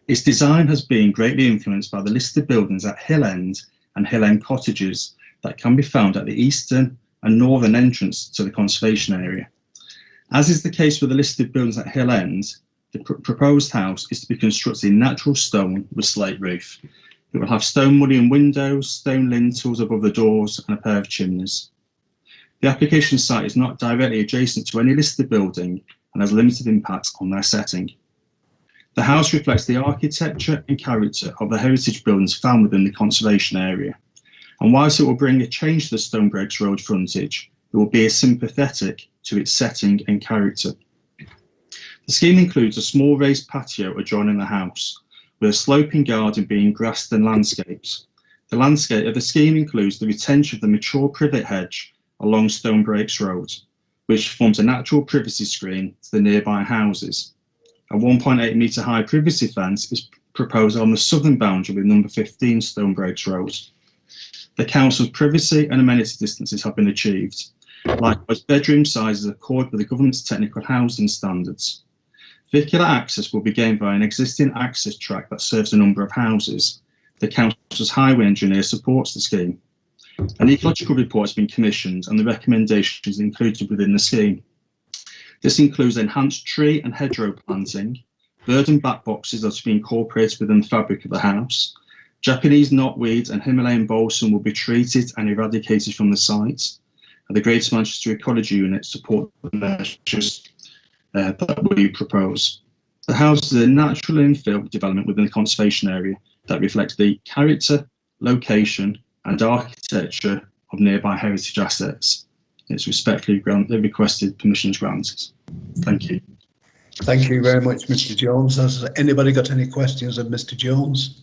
Its design has been greatly influenced by the listed buildings at Hill End and Hill End cottages that can be found at the eastern and northern entrance to the conservation area. As is the case with the listed buildings at Hill End, the proposed house is to be constructed in natural stone with slate roof. It will have stone mullioned windows, stone lintels above the doors, and a pair of chimneys. The application site is not directly adjacent to any listed building and has limited impact on their setting. The house reflects the architecture and character of the heritage buildings found within the conservation area. And whilst it will bring a change to the Stonebreaks Road frontage, it will be sympathetic to its setting and character. The scheme includes a small raised patio adjoining the house, with a sloping garden being grassed and landscapes. The landscape of the scheme includes the retention of the mature privet hedge along Stonebreaks Road, which forms a natural privacy screen to the nearby houses. A 1.8 metre high privacy fence is proposed on the southern boundary with number 15 Stonebreaks Road. The council's privacy and amenity distances have been achieved. Likewise, bedroom sizes accord with the government's technical housing standards. Vehicular access will be gained by an existing access track that serves a number of houses. The council's highway engineer supports the scheme. An ecological report has been commissioned and the recommendations included within the scheme. This includes enhanced tree and hedgerow planting, Bird and bat boxes are to be incorporated within the fabric of the house. Japanese knotweed and Himalayan balsam will be treated and eradicated from the site. And the Greater Manchester Ecology Unit support the measures that we propose. The house is a natural infill development within the conservation area that reflects the character, location and architecture of nearby heritage assets. It's respectfully requested permission is granted. Thank you. Thank you very much, Mr. Jones. Has anybody got any questions of Mr. Jones?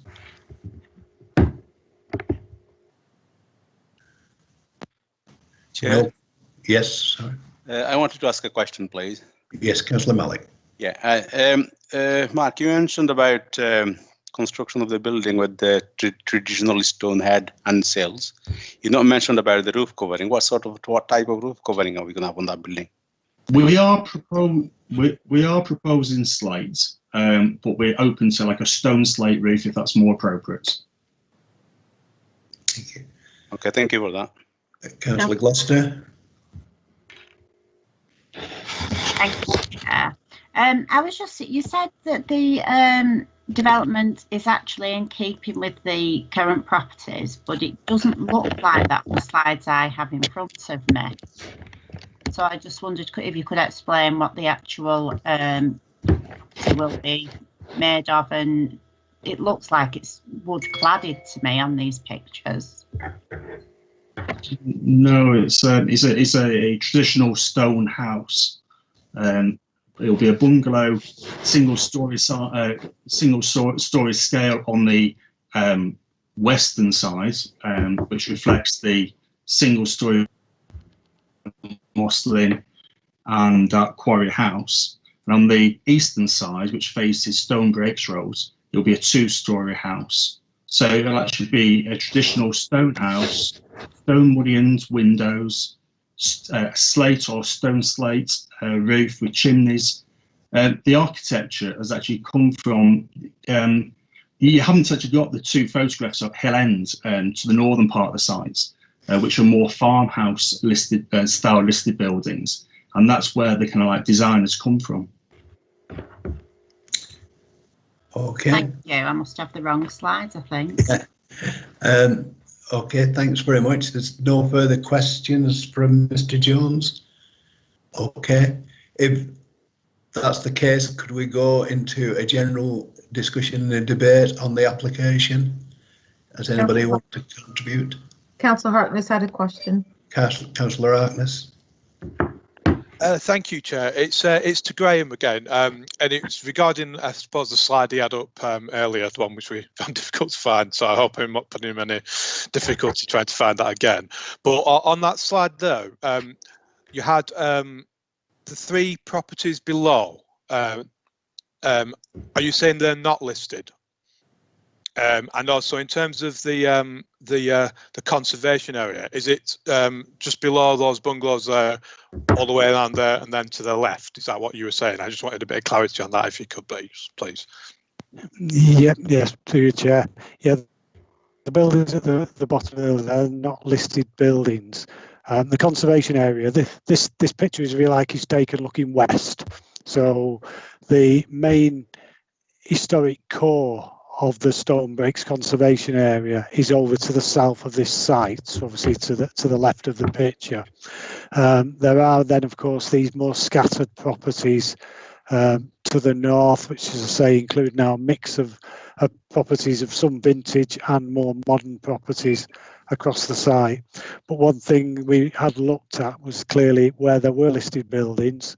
Chair? No. Yes, sorry. I wanted to ask a question, please. Yes, Councillor Malik. Yeah, Mark, you mentioned about construction of the building with the traditional stone head and sails. You not mentioned about the roof covering. What type of roof covering are we going to have on that building? We are proposing slates, but we're open to like a stone slate roof if that's more appropriate. Thank you. Okay, thank you for that. Councillor Gloucester. Thank you, Chair. I was just, you said that the development is actually in keeping with the current properties, but it doesn't look like that on the slides I have in front of me. So I just wondered if you could explain what the actual will be made of, and it looks like it's wood cladded to me on these pictures. No, it's a traditional stone house. It'll be a bungalow, single story scale on the western side, which reflects the single story Moslin and Quarry House. And on the eastern side, which faces Stone Breaks Road, it'll be a 2-story house. So it'll actually be a traditional stone house, stone mullioned windows, slate or stone slate roof with chimneys. The architecture has actually come from, you haven't actually got the 2 photographs of Hill End to the northern part of the site, which are more farmhouse listed style listed buildings. And that's where the kind of like design has come from. Okay. Thank you. I must have the wrong slides, I think. Okay, thanks very much. There's no further questions from Mr. Jones. Okay, if that's the case, could we go into a general discussion and a debate on the application? Does anybody want to contribute? Councillor Harkness had a question. Councillor Harkness. Thank you, Chair. It's to Graham again, and it's regarding, I suppose, the slide he had up earlier, the one which we found difficult to find. So I hope I'm not putting him in any difficulty trying to find that again. But on that slide, though, you had the 3 properties below. Are you saying they're not listed? And also in terms of the conservation area, is it just below those bungalows there, all the way around there, and then to the left? Is that what you were saying? I just wanted a bit of clarity on that, if you could, please. Yeah, yes, to you, Chair. Yeah, the buildings at the bottom of the hill are not listed buildings. The conservation area. This picture is, if you like, is taken looking west. So the main historic core of the Stone Breaks conservation area is over to the south of this site, so obviously to the left of the picture. There are then, of course, these more scattered properties to the north, which, as I say, include now a mix of properties of some vintage and more modern properties across the site. But one thing we had looked at was clearly where there were listed buildings,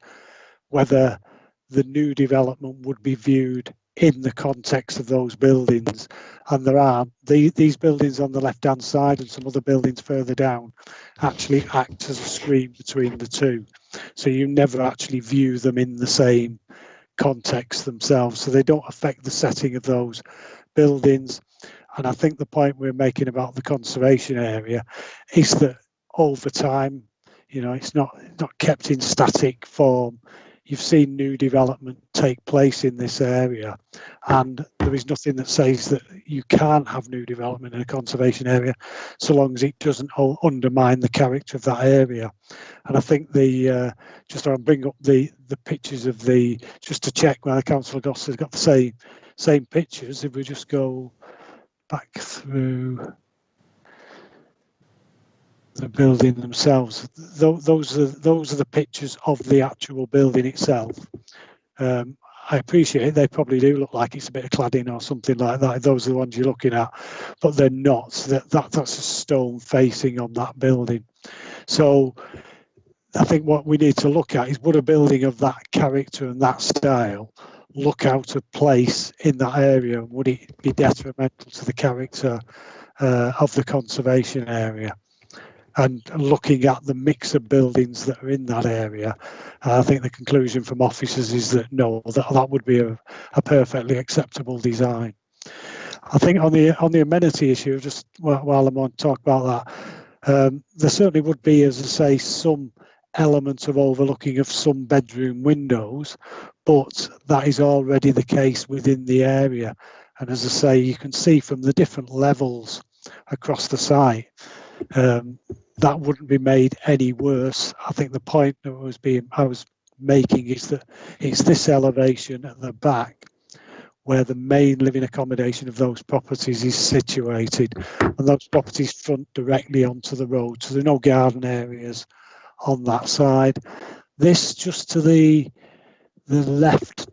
whether the new development would be viewed in the context of those buildings. And there are these buildings on the left hand side and some other buildings further down actually act as a screen between the two, so you never actually view them in the same context themselves, so they don't affect the setting of those buildings. And I think the point we're making about the conservation area is that over time, you know, it's not kept in static form. you've seen new development take place in this area, and there is nothing that says that you can't have new development in a conservation area so long as it doesn't undermine the character of that area. And I think just to bring up the pictures of just to check whether Councillor Goss has got the same pictures. If we just go back through the building themselves, those are the pictures of the actual building itself. I appreciate they probably do look like it's a bit of cladding or something like that. Those are the ones you're looking at, but they're not. That's a stone facing on that building. So I think what we need to look at is, would a building of that character and that style look out of place in that area? Would it be detrimental to the character of the conservation area? And looking at the mix of buildings that are in that area, I think the conclusion from officers is that no, that would be a perfectly acceptable design. I think on the amenity issue, just while I'm on talk about that, there certainly would be, as I say, some element of overlooking of some bedroom windows, but that is already the case within the area. And as I say, you can see from the different levels across the site, that wouldn't be made any worse. I think the point that I was making is that it's this elevation at the back where the main living accommodation of those properties is situated, and those properties front directly onto the road, so there are no garden areas on that side. This just to the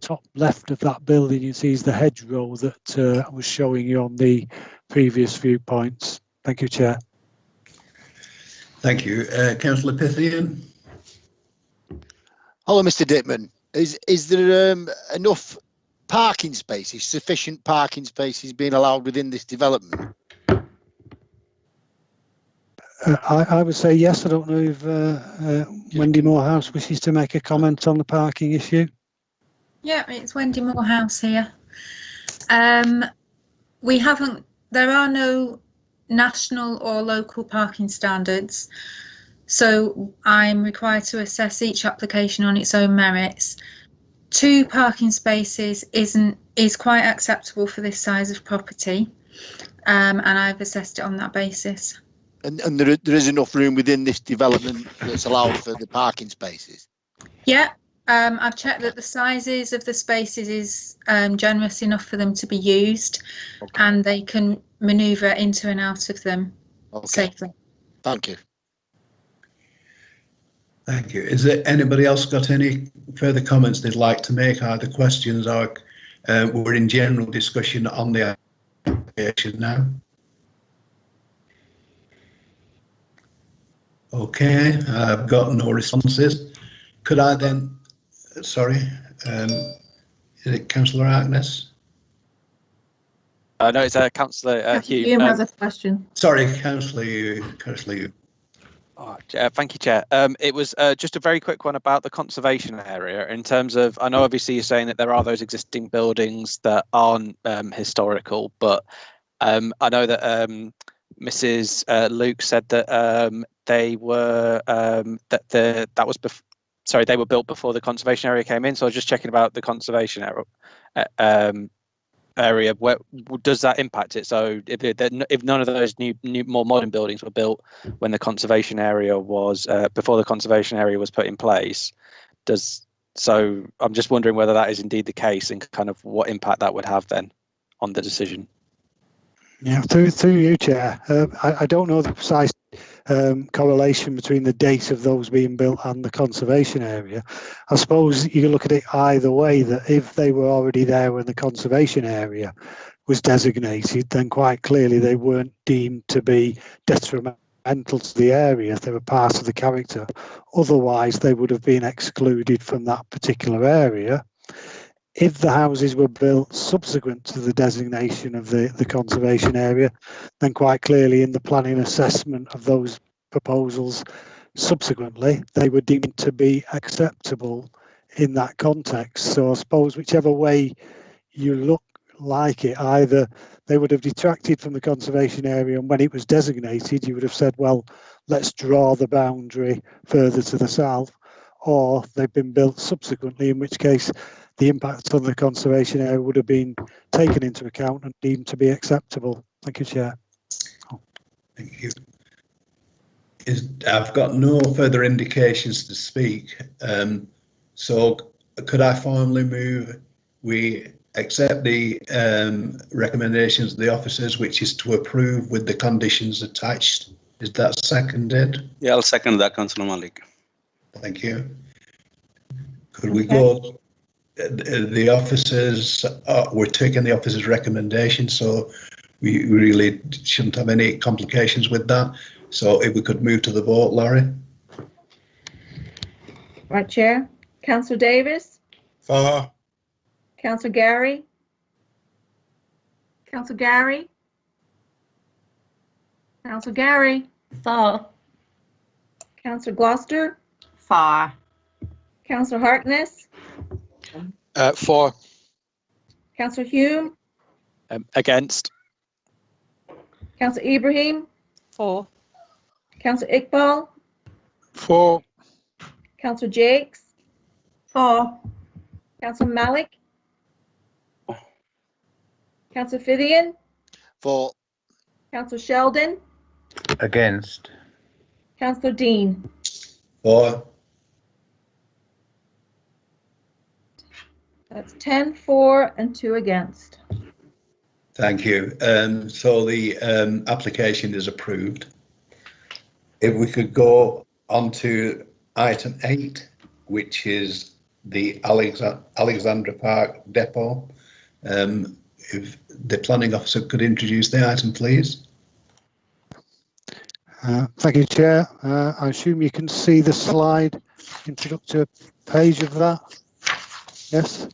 top left of that building, you see is the hedgerow that I was showing you on the previous viewpoints. Thank you, Chair. Thank you. Councillor Pythian. Hello, Mr. Dickman. Is there enough parking spaces, sufficient parking spaces being allowed within this development? I would say yes. I don't know if Wendy Morehouse wishes to make a comment on the parking issue. Yeah, it's Wendy Morehouse here. There are no national or local parking standards, so I'm required to assess each application on its own merits. 2 parking spaces is quite acceptable for this size of property, and I've assessed it on that basis. And there is enough room within this development that's allowed for the parking spaces? Yeah, I've checked that the sizes of the spaces is generous enough for them to be used, and they can manoeuvre into and out of them safely. Thank you. Thank you. Is there anybody else got any further comments they'd like to make, either questions or we're in general discussion on the application now? Okay, I've got no responses. Could I then, sorry, is it Councillor Harkness? No, it's Councillor Hugh. Hume has a question. Sorry, Councillor Hugh. Oh, thank you, Chair. It was just a very quick one about the conservation area. In terms of, I know obviously you're saying that there are those existing buildings that aren't historical, but I know that Mrs. Luke said that they were they were built before the conservation area came in. So I was just checking about the conservation area. Where does that impact it? So if none of those new more modern buildings were built when the conservation area was before the conservation area was put in place, so I'm just wondering whether that is indeed the case and kind of what impact that would have then on the decision. Yeah, through you, Chair. I don't know the precise correlation between the date of those being built and the conservation area. I suppose you can look at it either way, that if they were already there when the conservation area was designated, then quite clearly they weren't deemed to be detrimental to the area if they were part of the character. Otherwise, they would have been excluded from that particular area. If the houses were built subsequent to the designation of the conservation area, then quite clearly in the planning assessment of those proposals subsequently, they were deemed to be acceptable in that context. So I suppose whichever way you look like it, either they would have detracted from the conservation area, and when it was designated, you would have said, well, let's draw the boundary further to the south, or they've been built subsequently, in which case the impact on the conservation area would have been taken into account and deemed to be acceptable. Thank you, Chair. Thank you. I've got no further indications to speak, so could I formally move we accept the recommendations of the officers, which is to approve with the conditions attached? Is that seconded? Yeah, I'll second that, Councillor Malik. Thank you. Could we go? The officers, we're taking the officers' recommendation, so we really shouldn't have any complications with that. So if we could move to the vote, Laurie. Right, Chair. Councillor Davis. For. Councillor Gary. Councillor Gary. Councillor Gary. For. Councillor Gloucester. For. Councillor Harkness. For. Councillor Hume. Against. Councillor Ibrahim. For. Councillor Iqbal. For. Councillor Jakes. For. Councillor Malik. Councillor Fithian. For. Councillor Sheldon. Against. Councillor Dean. For. That's 10 for and 2 against. Thank you. So the application is approved. If we could go on to item 8, which is the Alexandra Park Depot. If the planning officer could introduce the item, please. Thank you, Chair. I assume you can see the slide introductory page of that. Yes?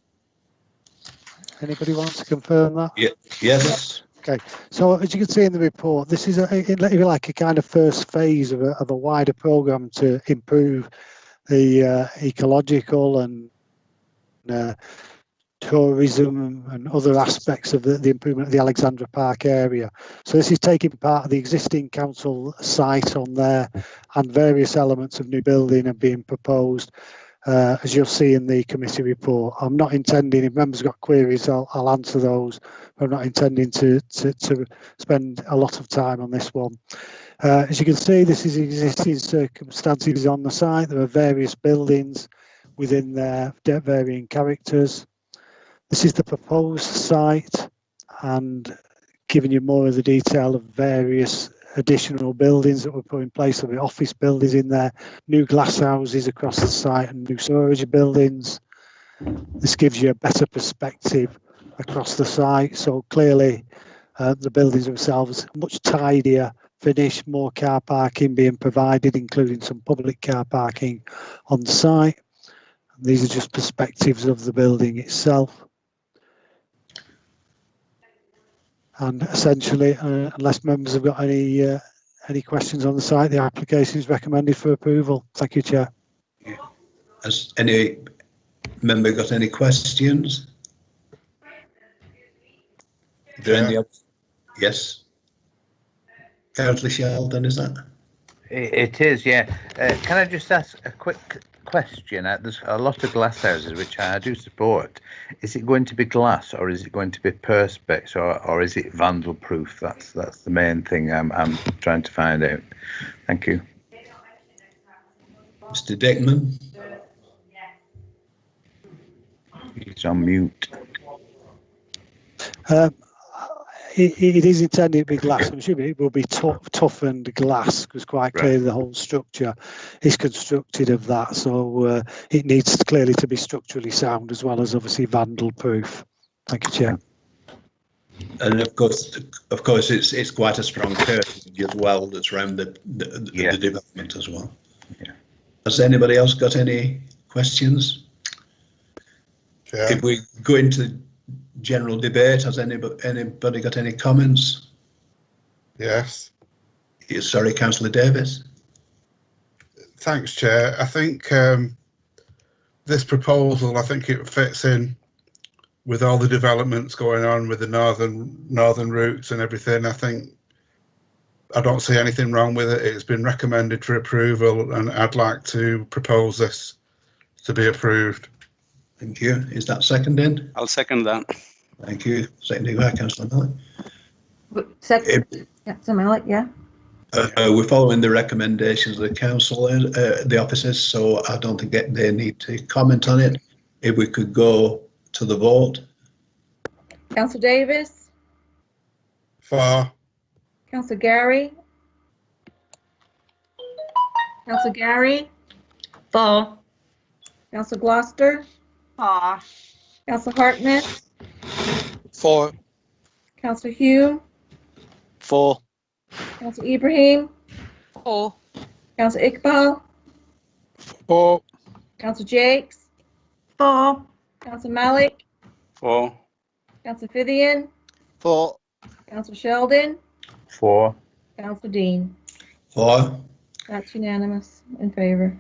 Anybody wants to confirm that? Yeah. Yes. Okay. So as you can see in the report, this is like a kind of first phase of a wider programme to improve the ecological and tourism and other aspects of the improvement of the Alexandra Park area. So this is taking part of the existing council site on there, and various elements of new building are being proposed, as you'll see in the committee report. I'm not intending, if members have got queries, I'll answer those. I'm not intending to spend a lot of time on this one. As you can see, this is existing circumstances on the site. There are various buildings within their varying characters. This is the proposed site, and giving you more of the detail of various additional buildings that were put in place. There'll be office buildings in there, new glass houses across the site, and new storage buildings. This gives you a better perspective across the site. So clearly the buildings themselves much tidier, finished, more car parking being provided, including some public car parking on the site. And these are just perspectives of the building itself. And essentially, unless members have got any questions on the site, the application is recommended for approval. Thank you, Chair. Has any member got any questions? Is there any? Yes. Councillor Sheldon, is that? It is, yeah. Can I just ask a quick question? There's a lot of glass houses, which I do support. Is it going to be glass, or is it going to be perspex, or is it vandal proof? That's the main thing I'm trying to find out. Thank you. Mr. Dickman. He's on mute. It is intended to be glass. I'm assuming it will be toughened glass, because quite clearly the whole structure is constructed of that. So it needs clearly to be structurally sound, as well as obviously vandal proof. Thank you, Chair. And of course, it's quite a strong curtain as well that's around the development as well. Yeah. Has anybody else got any questions? Yeah. If we go into general debate, has anybody got any comments? Yes. Sorry, Councillor Davis. Thanks, Chair. I think this proposal, I think it fits in with all the developments going on with the northern routes and everything. I don't see anything wrong with it. It's been recommended for approval, and I'd like to propose this to be approved. Thank you. Is that seconded? I'll second that. Thank you. Seconded by Councillor Malik. Second, Councillor Malik, yeah. We're following the recommendations of the council, the officers, so I don't think they need to comment on it. If we could go to the vote. Councillor Davis, For. Councillor Gary, Councillor Gary, For. Councillor Gloucester, For. Councillor Hartnett, For. Councillor Hume, For. Councillor Ibrahim, For. Councillor Iqbal, For. Councillor Jakes, For. Councillor Malik, For. Councillor Fithian, For. Councillor Sheldon, For. Councillor Dean. For. That's unanimous in favour.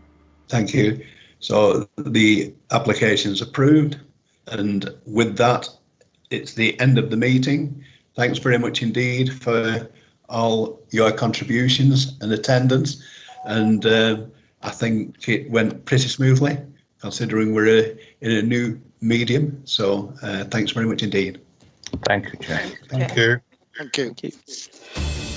Thank you. So the application is approved, and with that, it's the end of the meeting. Thanks very much indeed for all your contributions and attendance, and I think it went pretty smoothly considering we're in a new medium. So thanks very much indeed. Thank you, Chair. Thank you. Thank you. Thank you.